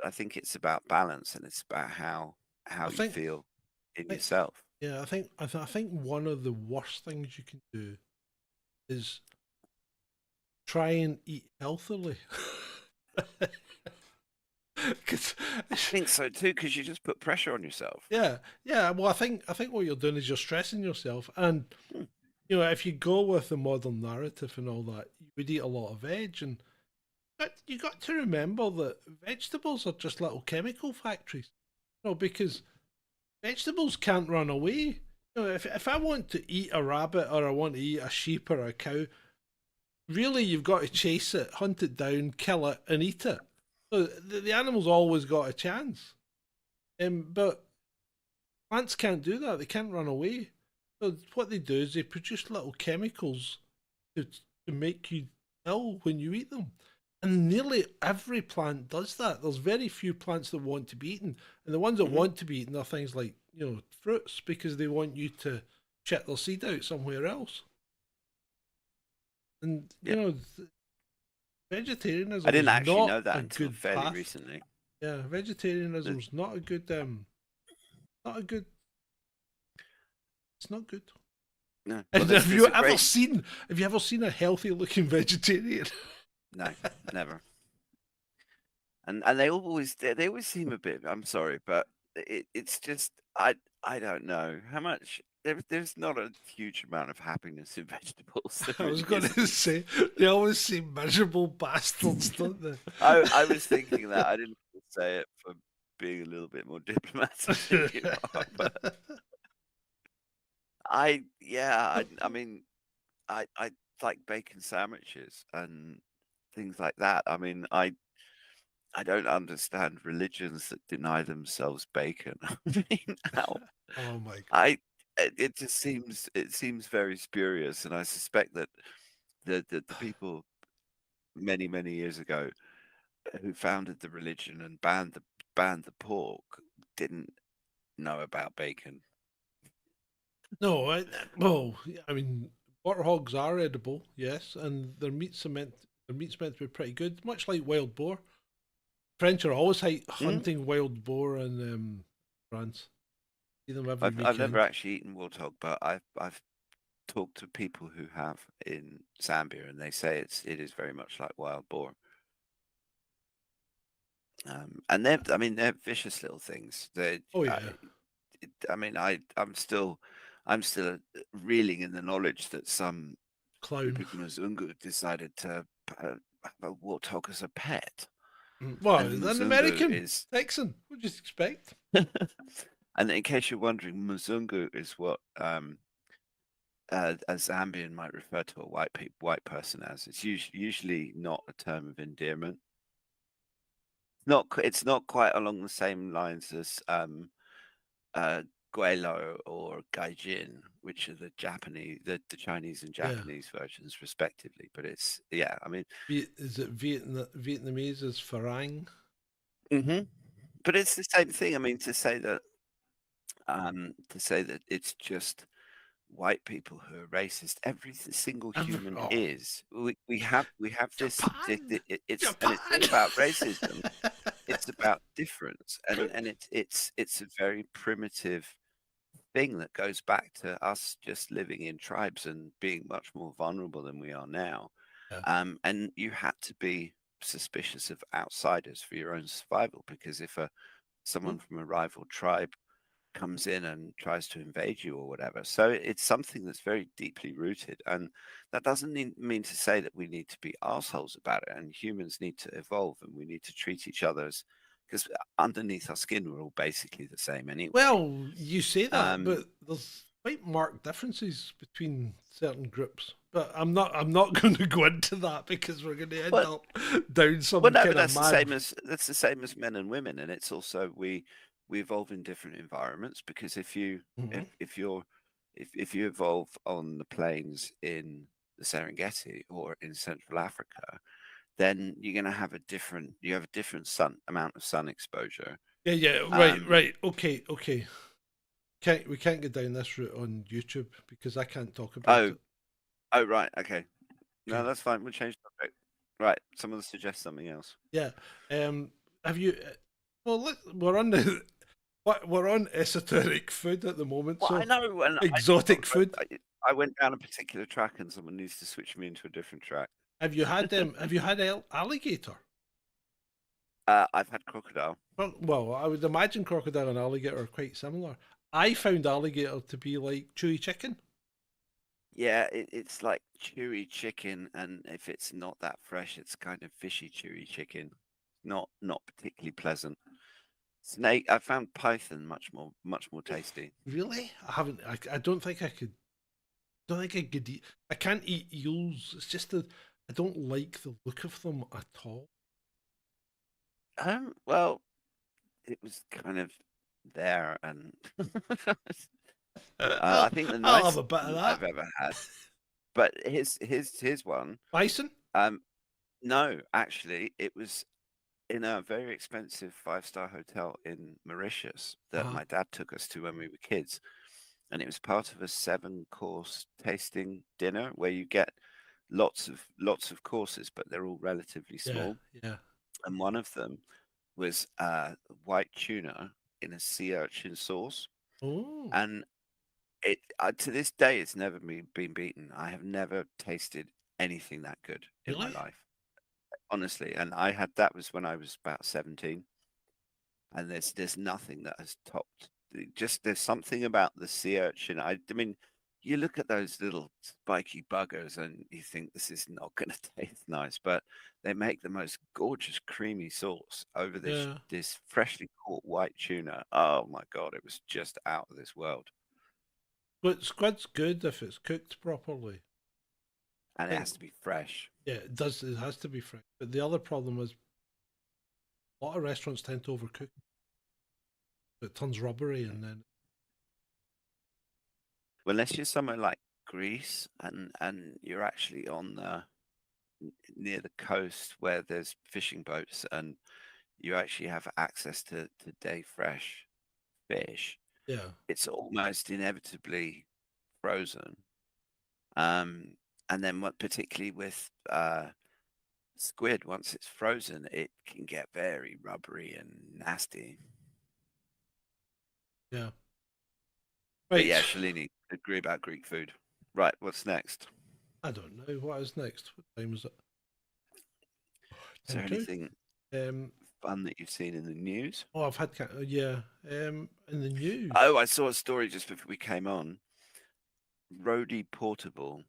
B: I think it's about balance, and it's about how
A: I
B: you
A: think,
B: feel in
A: think
B: yourself.
A: yeah, I think one of the worst things you can do is try and eat healthily. 'Cause
B: I think so too, because you just put pressure on yourself.
A: yeah. Well, I think what you're doing is you're stressing yourself, and
B: Hmm.
A: if you go with the modern narrative and all that, you would eat a lot of veg, and but you got to remember that vegetables are just little chemical factories. Because vegetables can't run away. If I want to eat a rabbit or I want to eat a sheep or a cow, really you've got to chase it, hunt it down, kill it, and eat it. So the animal's always got a chance. But plants can't do that. They can't run away. So what they do is they produce little chemicals to make you ill when you eat them. And nearly every plant does that. There's very few plants that want to be eaten. And the ones that
B: Hmm.
A: want to be eaten are things like, fruits, because they want you to shit their seed out somewhere else. And,
B: Yeah, I
A: vegetarianism
B: didn't
A: is
B: actually
A: not
B: know that
A: a
B: until
A: good
B: fairly
A: path.
B: recently.
A: Yeah,
B: That-
A: vegetarianism's not a good, not a good, it's not good.
B: no, well,
A: And
B: there's a great
A: have you ever seen a healthy looking vegetarian?
B: no, never. And they always seem a bit, I'm sorry, but it's just I don't know how much there's not a huge amount of happiness in vegetables. There
A: I was
B: really
A: going to
B: isn't.
A: say, they always seem miserable bastards, don't they?
B: I was thinking that I didn't want to say it for being a little bit more diplomatic than you are, but I mean I like bacon sandwiches and things like that. I mean I don't understand religions that deny themselves bacon. I mean, how
A: Oh my god.
B: it just seems very spurious, and I suspect that the people many years ago who founded the religion and banned the pork didn't know about bacon.
A: No, well, I mean, water hogs are edible, yes, and their meat's meant to be pretty good, much like wild boar. French are always
B: Mm?
A: hunting wild boar in France. See them every
B: I've never
A: weekend.
B: actually eaten warthog, but I've talked to people who have in Zambia, and they say it is very much like wild boar. And they're vicious little things.
A: Oh yeah,
B: I'm still reeling in the knowledge that some group
A: clown.
B: of Mzungu decided to have a warthog as a pet,
A: Well,
B: and
A: an
B: Mzungu
A: American
B: is.
A: Texan. What do you expect?
B: And in case you're wondering, Mzungu is what a Zambian might refer to a white person as. It's usually not a term of endearment. It's not quite along the same lines as uh, Guelo or Gaijin, which are the Chinese and
A: Yeah.
B: Japanese versions, respectively. But yeah, I mean,
A: Is it Vietnamese is farang?
B: but it's the same thing. I mean, to say that it's just white people who are racist. Every single human
A: Oh,
B: is. We have this.
A: Japan.
B: And it's not about
A: Japan.
B: racism. It's about difference, and it's a very primitive thing that goes back to us just living in tribes and being much more vulnerable than we are now.
A: Yeah.
B: And you had to be suspicious of outsiders for your own survival, because if someone from a rival tribe comes in and tries to invade you or whatever. So it's something that's very deeply rooted. And that doesn't mean to say that we need to be assholes about it. And humans need to evolve, and we need to treat each other as, because underneath our skin, we're all basically the same anyway.
A: Well, you say that,
B: Um,
A: but there's quite marked differences between certain groups. But I'm not. I'm not going to go into that because we're going to end
B: but
A: up down some
B: well, no,
A: kind
B: but
A: of mad.
B: that's the same as men and women, and it's also we evolve in different environments, because if you
A: Mhm.
B: if you evolve on the plains in the Serengeti or in Central Africa, then you're going to have a different amount of sun exposure.
A: Yeah, yeah, right,
B: Um,
A: right. Okay, okay. We can't get down this route on YouTube because I can't talk about
B: oh,
A: it.
B: oh, right, okay, no,
A: Okay.
B: that's fine. We'll change the topic. Right, someone suggest something else.
A: Yeah. Have you? Well, we're on the we're on esoteric food at the moment,
B: Well, I
A: so
B: know, and
A: exotic food.
B: I went down a particular track, and someone needs to switch me into a different track.
A: Have you had them? Have you had alligator?
B: I've had crocodile.
A: Well, I would imagine crocodile and alligator are quite similar. I found alligator to be like chewy chicken.
B: Yeah, it's like chewy chicken, and if it's not that fresh, it's kind of fishy chewy chicken. Not particularly pleasant. Snake, I found python much more tasty.
A: Really? I haven't. I don't think I could. Don't think I could eat. I can't eat eels. It's just that I don't like the look of them at all.
B: Well, it was kind of there, and I think the
A: I'll have a
B: nicest
A: bit of
B: one
A: that.
B: I've ever had. But here's one.
A: Bison?
B: No, actually, it was in a very expensive 5-star hotel in Mauritius that
A: Uh-huh.
B: my dad took us to when we were kids. And it was part of a 7-course tasting dinner where you get lots of courses, but they're all relatively
A: Yeah,
B: small.
A: yeah.
B: And one of them was white tuna in a sea urchin sauce.
A: Oh,
B: And it to this day, it's never been beaten. I have never tasted anything that good in my
A: really?
B: life, honestly. And that was when I was about 17, and there's nothing that has topped. Just there's something about the sea urchin. I mean, you look at those little spiky buggers and you think this is not going to taste nice, but they make the most gorgeous creamy sauce over
A: Yeah.
B: this freshly caught white tuna. Oh my god, it was just out of this world,
A: But squid's good if it's cooked properly.
B: and
A: I
B: it
A: think,
B: has to be fresh.
A: yeah, it does. It has to be fresh. But the other problem is a lot of restaurants tend to overcook. It turns rubbery and then.
B: Well, unless you're somewhere like Greece and you're actually on the near the coast where there's fishing boats and you actually have access to day fresh fish,
A: Yeah.
B: it's almost inevitably frozen. And then particularly with squid, once it's frozen, it can get very rubbery and nasty.
A: Yeah.
B: But
A: Right.
B: yeah, Shalini, agree about Greek food. Right, what's next?
A: I don't know. What is next? What time is it?
B: Is there
A: 10 to?
B: anything fun that you've seen in the news?
A: Oh, I've had in the news.
B: Oh, I saw a story just before we came on. Roadie Portable,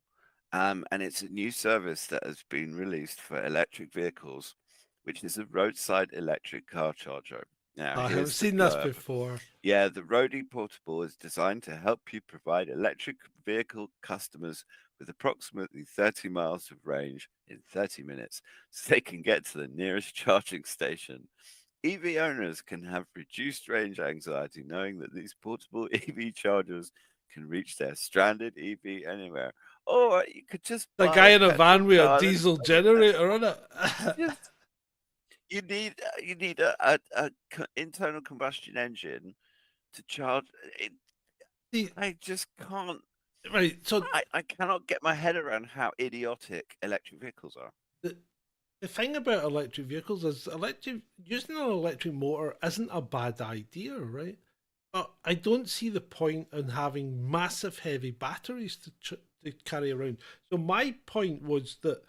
B: and it's a new service that has been released for electric vehicles, which is a roadside electric car charger. Now,
A: I have
B: here's the
A: seen this
B: blurb.
A: before.
B: Yeah, the Roadie Portable is designed to help you provide electric vehicle customers with approximately 30 miles of range in 30 minutes so they can get to the nearest charging station. EV owners can have reduced range anxiety knowing that these portable EV chargers can reach their stranded EV anywhere. Or you could just
A: The
B: buy
A: guy
B: a
A: in a
B: petrol
A: van with a
B: car that's
A: diesel generator on it.
B: just you need a internal combustion engine to charge it.
A: See,
B: I just can't.
A: right, so
B: I cannot get my head around how idiotic electric vehicles are.
A: the thing about electric vehicles is using an electric motor isn't a bad idea, right? But I don't see the point in having massive heavy batteries to carry around. So my point was that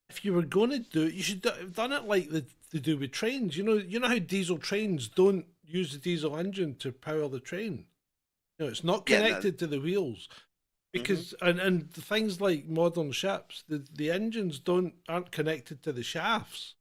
A: if you were going to do it, you should have done it like they do with trains. You know how diesel trains don't use the diesel engine to power the train. It's not
B: Yeah, no.
A: connected to the wheels. Because and things like modern ships, the engines aren't connected to the shafts.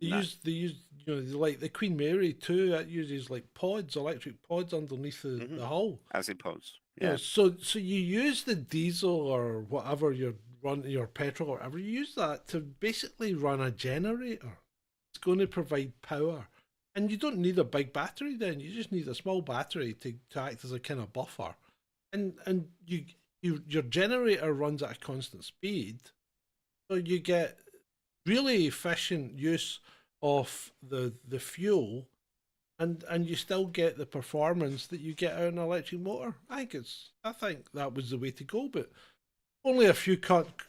A: They
B: No.
A: use like the Queen Mary too. That uses like electric pods underneath the hull.
B: As opposed,
A: Yeah.
B: yeah.
A: So you use the diesel or whatever your petrol or whatever. You use that to basically run a generator. It's going to provide power, and you don't need a big battery. Then you just need a small battery to act as a kind of buffer, and your generator runs at a constant speed, so you get really efficient use of the fuel, and you still get the performance that you get out of an electric motor. I think that was the way to go, but only a few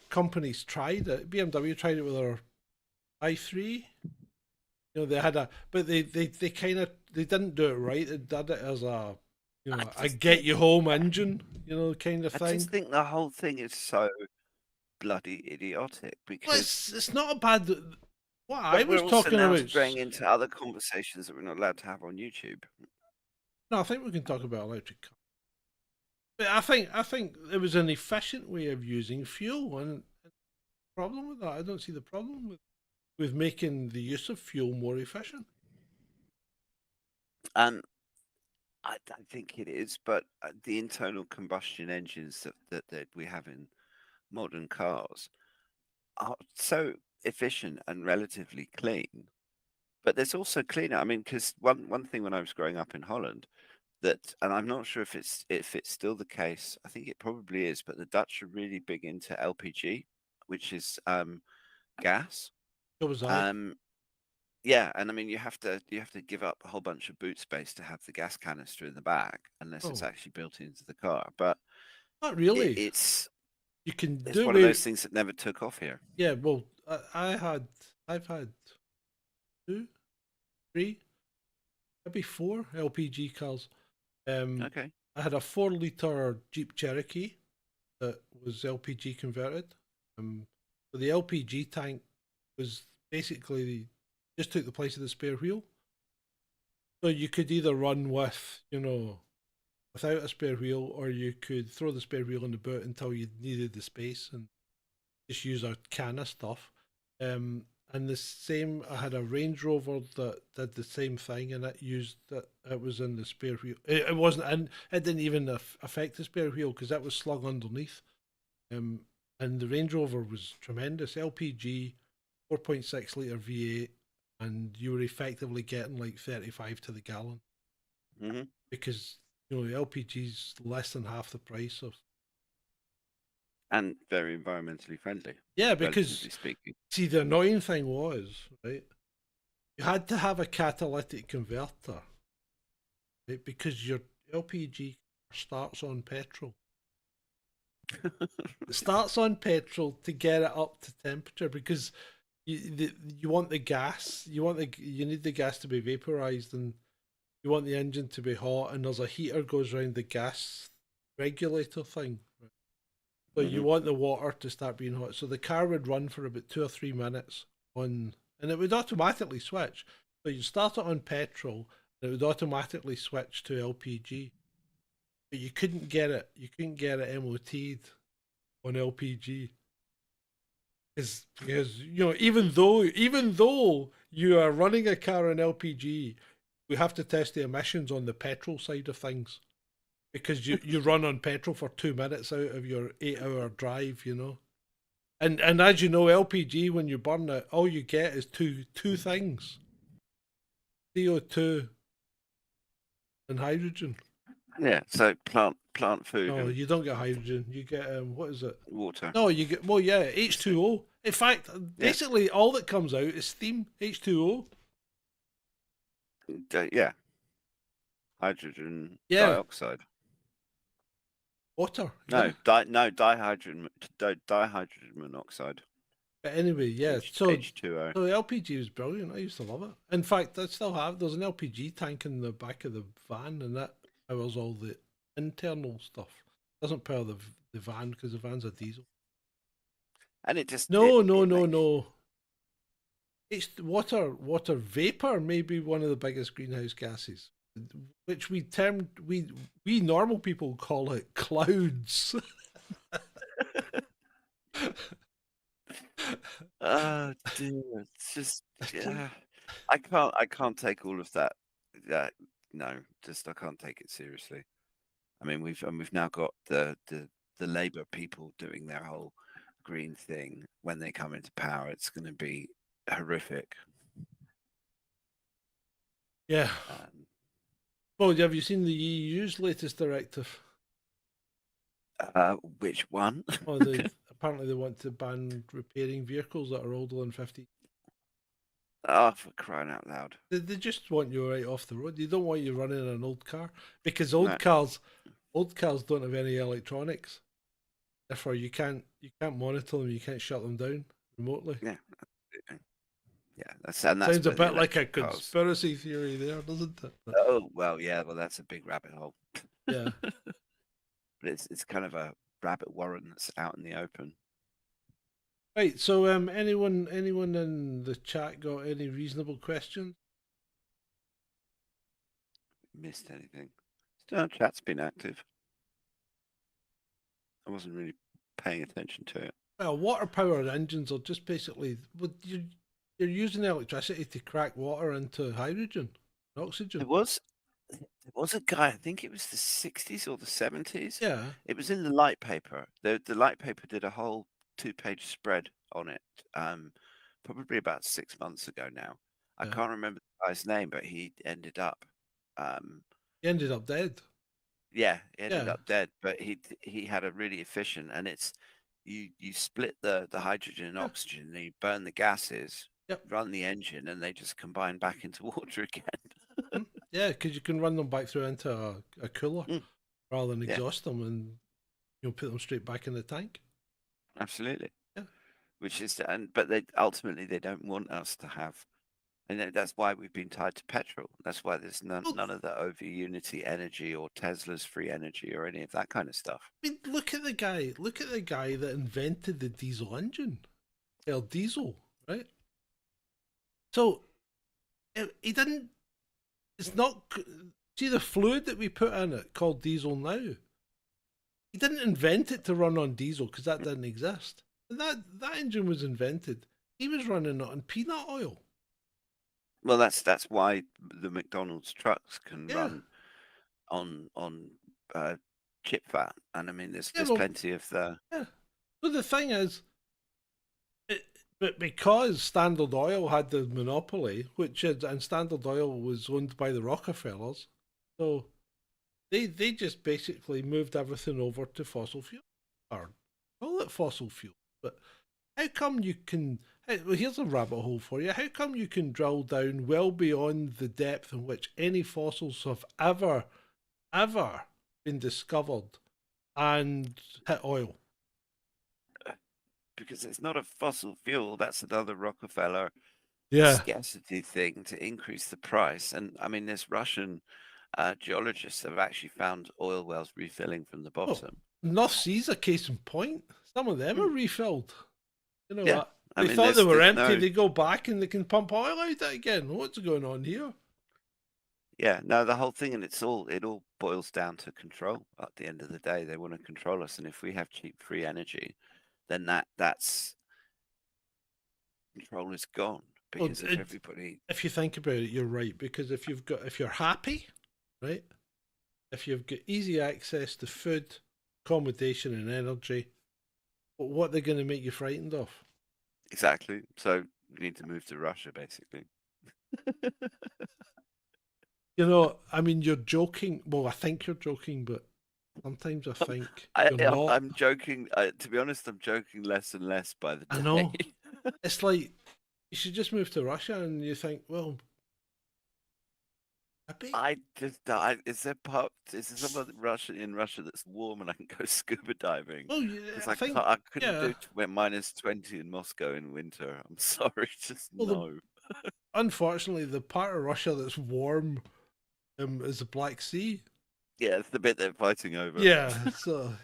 A: companies tried it. BMW tried it with their i3. They had but they didn't do it right. They did it as a a get you home engine, kind of thing.
B: I just think the whole thing is so bloody idiotic because
A: it's not a bad. What I was
B: we're also
A: talking
B: now
A: about.
B: straying into other conversations that we're not allowed to have on YouTube.
A: No, I think we can talk about electric cars. But I think it was an efficient way of using fuel, and the problem with that, I don't see the problem with making the use of fuel more efficient.
B: I think it is, but the internal combustion engines that we have in modern cars are so efficient and relatively clean. But there's also cleaner. I mean, because one thing when I was growing up in Holland, and I'm not sure if it's still the case. I think it probably is, but the Dutch are really big into LPG, which is gas.
A: So was I.
B: Yeah, and I mean you have to give up a whole bunch of boot space to have the gas canister in the back unless it's
A: Oh.
B: actually built into the car. But
A: Not really.
B: it's
A: It's
B: one of those things that never took off here.
A: Yeah, well, I've had 2, 3, maybe 4 LPG cars.
B: Okay.
A: I had a 4-liter Jeep Cherokee that was LPG converted. So the LPG tank was basically just took the place of the spare wheel. So you could either run without a spare wheel, or you could throw the spare wheel in the boot until you needed the space and just use a can of stuff. And the same, I had a Range Rover that did the same thing, and it was in the spare wheel. It wasn't in. It didn't even affect the spare wheel because that was slung underneath. And the Range Rover was tremendous. LPG, 4.6-liter V8, and you were effectively getting like 35 to the gallon. Because LPG's less than half the price of.
B: And very environmentally friendly.
A: Yeah, because
B: speaking.
A: See, the annoying thing was, right, you had to have a catalytic converter, right, because your LPG starts on petrol. It starts on petrol to get it up to temperature because you want the gas, you need the gas to be vaporized, and you want the engine to be hot, and there's a heater goes around the gas regulator thing. So you want the water to start being hot. So the car would run for about 2 or 3 minutes on, and it would automatically switch. So you start it on petrol, and it would automatically switch to LPG. But you couldn't get it. You couldn't get it MOT'd on LPG. Because you know, even though you are running a car on LPG, we have to test the emissions on the petrol side of things. Because you run on petrol for 2 minutes out of your 8-hour drive, you know. And as you know, LPG, when you burn it, all you get is two things. CO2 and hydrogen.
B: Yeah, so plant food
A: No,
B: and
A: you don't get hydrogen. You get what is it?
B: water.
A: No, you get H2O. In fact, basically all that comes out is steam, H2O.
B: Yeah. Hydrogen
A: Yeah.
B: dioxide.
A: Water.
B: No,
A: yeah.
B: dihydrogen monoxide.
A: But anyway, yeah. So
B: H2O.
A: LPG was brilliant. I used to love it. In fact, I still have. There's an LPG tank in the back of the van, and that powers all the internal stuff. Doesn't power the van because the van's a diesel.
B: And it just
A: No. It's water vapor may be one of the biggest greenhouse gases, which we normal people call it clouds.
B: Oh dear, it's just I can't take all of that. No, just I can't take it seriously. I mean, we've now got the Labour people doing their whole green thing. When they come into power, it's going to be horrific.
A: Yeah. Well, have you seen the EU's latest directive?
B: Which one?
A: Oh, apparently they want to ban repairing vehicles that are older than 50.
B: Oh, for crying out loud!
A: They just want you right off the road. They don't want you running an old car because old cars don't have any electronics. Therefore, you can't monitor them. You can't shut them down remotely.
B: Yeah. That's
A: sounds a bit like a conspiracy theory there, doesn't it?
B: Oh well, yeah. Well, that's a big rabbit hole.
A: Yeah.
B: But it's kind of a rabbit warren that's out in the open.
A: Right. So, anyone in the chat got any reasonable questions?
B: Missed anything? Still, chat's been active. I wasn't really paying attention to it.
A: Well, water-powered engines are just basically you're using electricity to crack water into hydrogen and oxygen.
B: There was a guy, I think it was the 60s or the 70s.
A: Yeah.
B: It was in the light paper. The light paper did a whole 2-page spread on it, probably about 6 months ago now. I can't remember the guy's name, but he ended up
A: he ended up dead.
B: Yeah, he ended up dead, but he had a really efficient, and it's you split the hydrogen and oxygen, and you burn the gases, run the engine, and they just combine back into water again.
A: Yeah, because you can run them back through into a cooler rather than exhaust them, and put them straight back in the tank.
B: Absolutely.
A: Yeah.
B: Which is, but they ultimately they don't want us to have, and that's why we've been tied to petrol. That's why there's none of the over Unity energy or Tesla's free energy or any of that kind of stuff.
A: I mean, look at the guy that invented the diesel engine, diesel, right? So he didn't. It's not. See the fluid that we put in it called diesel now. He didn't invent it to run on diesel because that didn't exist. That engine was invented. He was running it on peanut oil.
B: Well, that's why the McDonald's trucks can run on chip fat, and I mean there's plenty of the.
A: Yeah. So the thing is, but because Standard Oil had the monopoly, and Standard Oil was owned by the Rockefellers, so they just basically moved everything over to fossil fuel. Or call it fossil fuel. But how come you can? Well, here's a rabbit hole for you. How come you can drill down well beyond the depth in which any fossils have ever been discovered and hit oil?
B: because it's not a fossil fuel. That's another Rockefeller
A: Yeah.
B: scarcity thing to increase the price. And I mean, there's Russian geologists have actually found oil wells refilling from the
A: Oh,
B: bottom.
A: North Sea's a case in point. Some of them are refilled. You know,
B: Yeah, I
A: they
B: mean,
A: thought they were
B: there's
A: empty.
B: no,
A: They go back and they can pump oil out again. What's going on here?
B: yeah, no, the whole thing, and it all boils down to control. At the end of the day, they want to control us, and if we have cheap, free energy, then that's control is gone
A: Well,
B: because if everybody,
A: if you think about it, you're right. Because if you're happy, right? If you've got easy access to food, accommodation, and energy, what they're going to make you frightened of?
B: exactly. So we need to move to Russia, basically.
A: You know, I mean, you're joking. Well, I think you're joking, but sometimes I think you're not.
B: I'm joking. To be honest, I'm joking less and less by the day.
A: I know. It's like you should just move to Russia, and you think, well, happy.
B: is there some in Russia that's warm and I can go scuba diving?
A: Oh, yeah,
B: Because I couldn't do -20 in Moscow in winter. I'm sorry, just no.
A: Unfortunately, the part of Russia that's warm is the Black Sea.
B: Yeah, it's the bit they're fighting over.
A: Yeah, so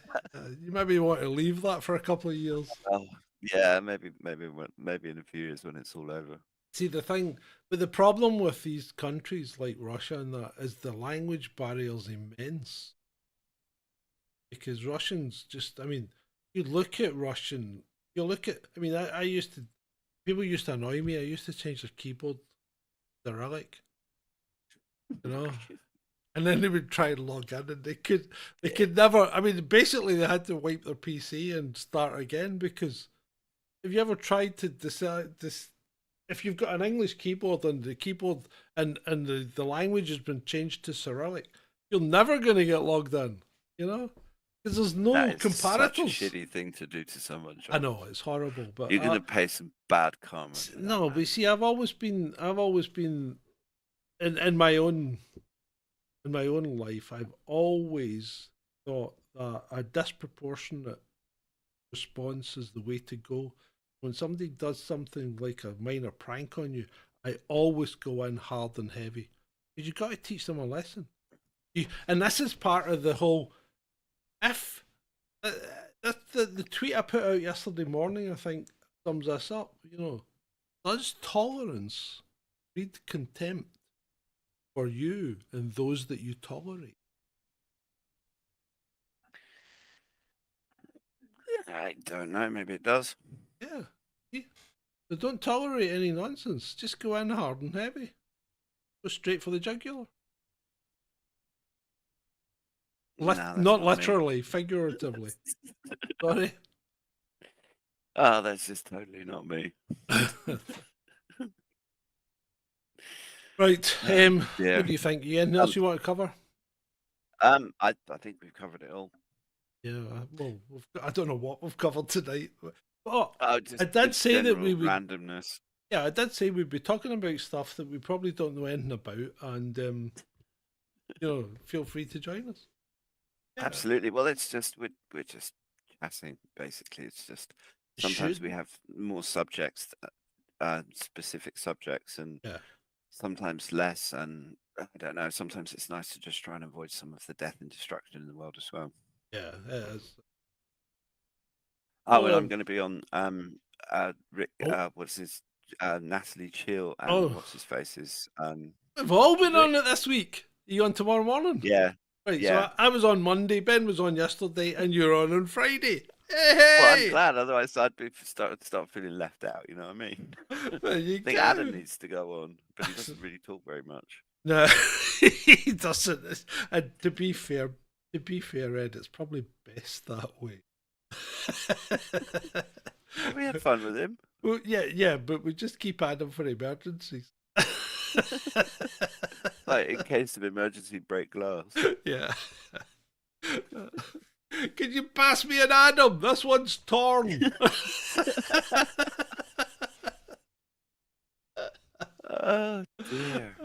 A: you maybe want to leave that for a couple of years.
B: Oh, yeah, maybe in a few years when it's all over.
A: See, the problem with these countries like Russia and that is the language barrier's immense. Because Russians just, I mean, I mean, people used to annoy me. I used to change their keyboard to Cyrillic, you know? And then they would try and log in and they could never, I mean, basically they had to wipe their PC and start again because have you ever tried to decide this? If you've got an English keyboard and the keyboard and the language has been changed to Cyrillic, you're never going to get logged in, you know? Because there's no comparators.
B: Such a shitty thing to do to someone, John.
A: I know, it's horrible, but
B: you're going to pay some bad karma.
A: No, but see, I've always been in my own life, I've always thought that a disproportionate response is the way to go. When somebody does something like a minor prank on you, I always go in hard and heavy because you got to teach them a lesson. And this is part of the whole. If the tweet I put out yesterday morning, I think sums this up. You know, does tolerance breed contempt for you and those that you tolerate?
B: I don't know. Maybe it does.
A: Yeah. So don't tolerate any nonsense. Just go in hard and heavy. Go straight for the jugular. Not literally, figuratively. Sorry.
B: Oh, that's just totally not me.
A: Right.
B: Yeah.
A: What do you think? Anything else you want to cover?
B: I think we've covered it all.
A: Yeah. Well, I don't know what we've covered tonight. But
B: I
A: did say that we would
B: randomness.
A: Yeah, I did say we'd be talking about stuff that we probably don't know anything about, and you know, feel free to join us. Yeah.
B: Absolutely. Well, it's just we're just chatting. Basically, it's just sometimes we have more subjects, specific subjects, and sometimes less. And I don't know. Sometimes it's nice to just try and avoid some of the death and destruction in the world as well.
A: Yeah, it is.
B: Oh, and I'm going to be on Rick. What's his Natalie Chill and what's his face's.
A: We've all been on it this week. Are you on tomorrow morning?
B: Yeah.
A: Right.
B: Yeah.
A: So I was on Monday. Ben was on yesterday, and you're on Friday. Hey!
B: Well, I'm glad. Otherwise, I'd be start feeling left out. You know what I mean? I think Adam needs to go on, but he doesn't really talk very much.
A: No, he doesn't. And to be fair, Ed, it's probably best that way.
B: We had fun with him.
A: Well, yeah, but we just keep Adam for emergencies.
B: Like in case of emergency, break glass.
A: Yeah. Can you pass me an Adam? This one's torn.
B: Oh dear.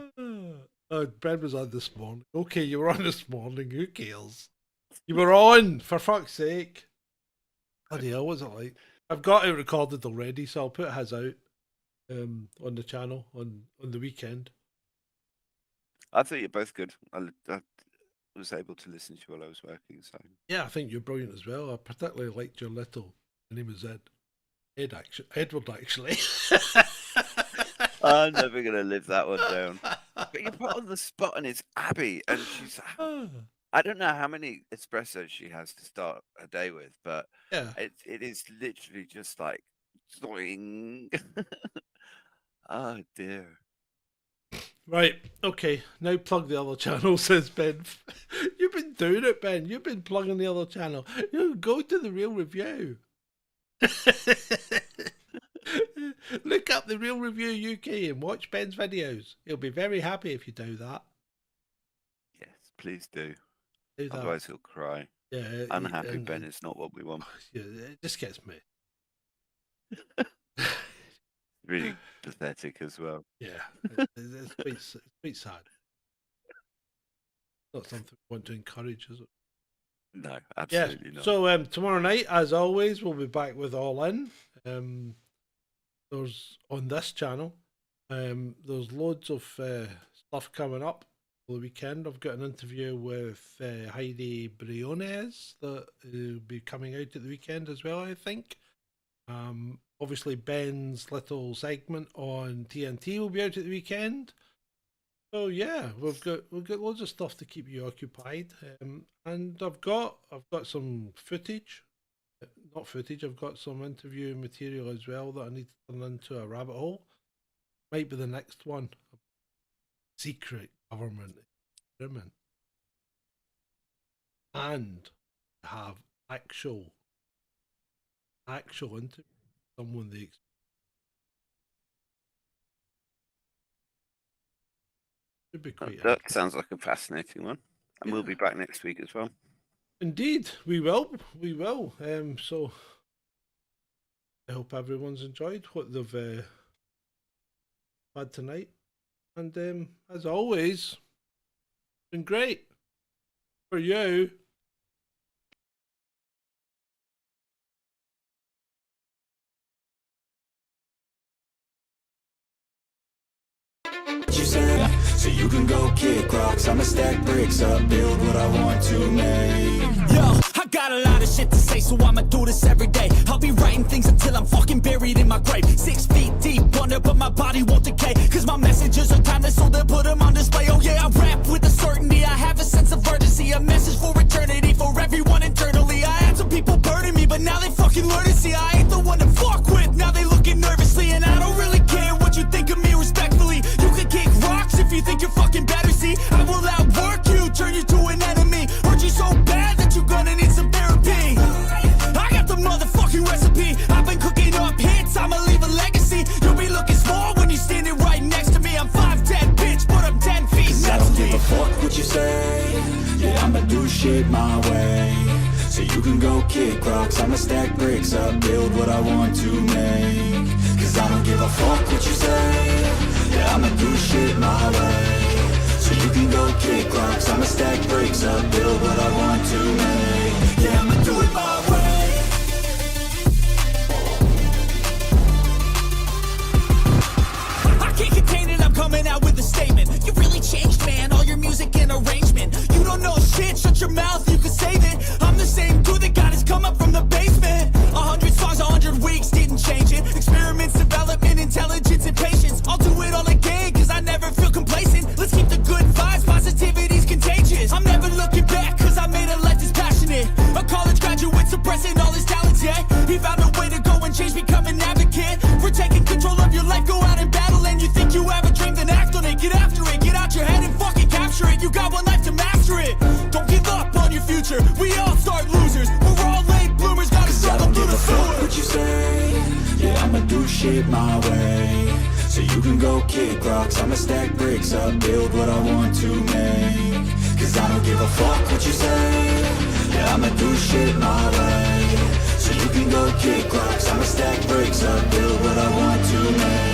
A: Oh, Ben was on this morning. Okay, you were on this morning. Who cares? You were on, for fuck's sake. Bloody hell, what was it like? I've got it recorded already, so I'll put his out on the channel on the weekend.
B: I thought you're both good. I was able to listen to you while I was working. So
A: Yeah, I think you're brilliant as well. I particularly liked your little. The name is Edward, actually.
B: I'm never gonna live that one down. But you put on the spot, and it's Abby, and she's. I don't know how many espressos she has to start a day with, but
A: Yeah.
B: it is literally just like zoing. Oh dear.
A: Right, okay. Now plug the other channel, says Ben. You've been doing it, Ben. You've been plugging the other channel. You go to the Real Review. Look up the Real Review UK and watch Ben's videos. He'll be very happy if you do that.
B: Yes, please do.
A: Do that.
B: Otherwise he'll cry.
A: Yeah,
B: Unhappy Ben is not what we want.
A: Yeah, it just gets me.
B: Really pathetic as well.
A: Yeah, it's quite sad. Not something we want to encourage, is it?
B: No, absolutely not.
A: So tomorrow night, as always, we'll be back with All In. There's on this channel. There's loads of stuff coming up for the weekend. I've got an interview with Heidi Briones that will be coming out at the weekend as well, I think. Obviously Ben's little segment on TNT will be out at the weekend. So yeah, we've got loads of stuff to keep you occupied. And I've got some footage. Not footage, I've got some interview material as well that I need to turn into a rabbit hole. Might be the next one. Secret government experiment. And have actual interview. Someone they should be quite.
B: That sounds like a fascinating one. And we'll be back next week as well.
A: Indeed, we will. We will. So I hope everyone's enjoyed what they've had tonight. And as always, it's been great for you.
D: So you can go kick rocks, I'ma stack bricks up, build what I want to make. Yo, I got a lot of shit to say, so I'ma do this every day. I'll be writing things until I'm fucking buried in my grave. 6 feet deep under, but my body won't decay. Cause my messages are timeless, so they'll put them on display. Oh yeah, I rap with a certainty, I have a sense of urgency. A message for eternity, for everyone internally. I had some people burning me, but now they fucking learn to see I ain't the one to fuck with, now they looking nervously. And I don't really care what you think of me respectfully. You can kick rocks if you think you're fucking better, see I will outwork you, turn you to an enemy. Hurt you so bad that you're gonna need some therapy. I got the motherfucking recipe, I've been cooking up hits, I'ma leave a legacy. You'll be looking small when you're standing right next to me. I'm 5'10", bitch, but I'm 10 feet next to me. I don't give a fuck what you say, yeah, I'ma do shit my way. So you can go kick rocks, I'ma stack bricks up, build what I want to make. Cause I don't give a fuck what you say, yeah, I'ma do shit my way. So you can go kick rocks, I'ma stack bricks up, build what I want to make. Yeah, I'ma do it my way. I can't contain it, I'm coming out with a statement. You really changed, man, all your music and arrangement. You don't know shit, shut your mouth, you can save it. I'm the same dude that got his come up from the basement. 100 songs, 100 weeks, didn't change it. Experiments, development, intelligence, and patience. I'll do it all again, cause I never feel complacent. Let's keep the good vibes, positivity's contagious. I'm never looking back, cause I made a life that's passionate. A college graduate suppressing all his talents, yeah. He found a way to go and change, become an advocate. For taking control of your life, go out and battle. And you think you have a dream, then act on it. Get after it, get out your head and fucking capture it. You got one life to master it. Don't give up on your future, we all start losers. We're all late bloomers, gotta struggle through the sewer. What you say, yeah, I'ma do shit my way. So you can go kick rocks, I'ma stack bricks up, build what I want to make. Cause I don't give a fuck what you say, yeah, I'ma do shit my way. So you can go kick rocks, I'ma stack bricks up, build what I want to make.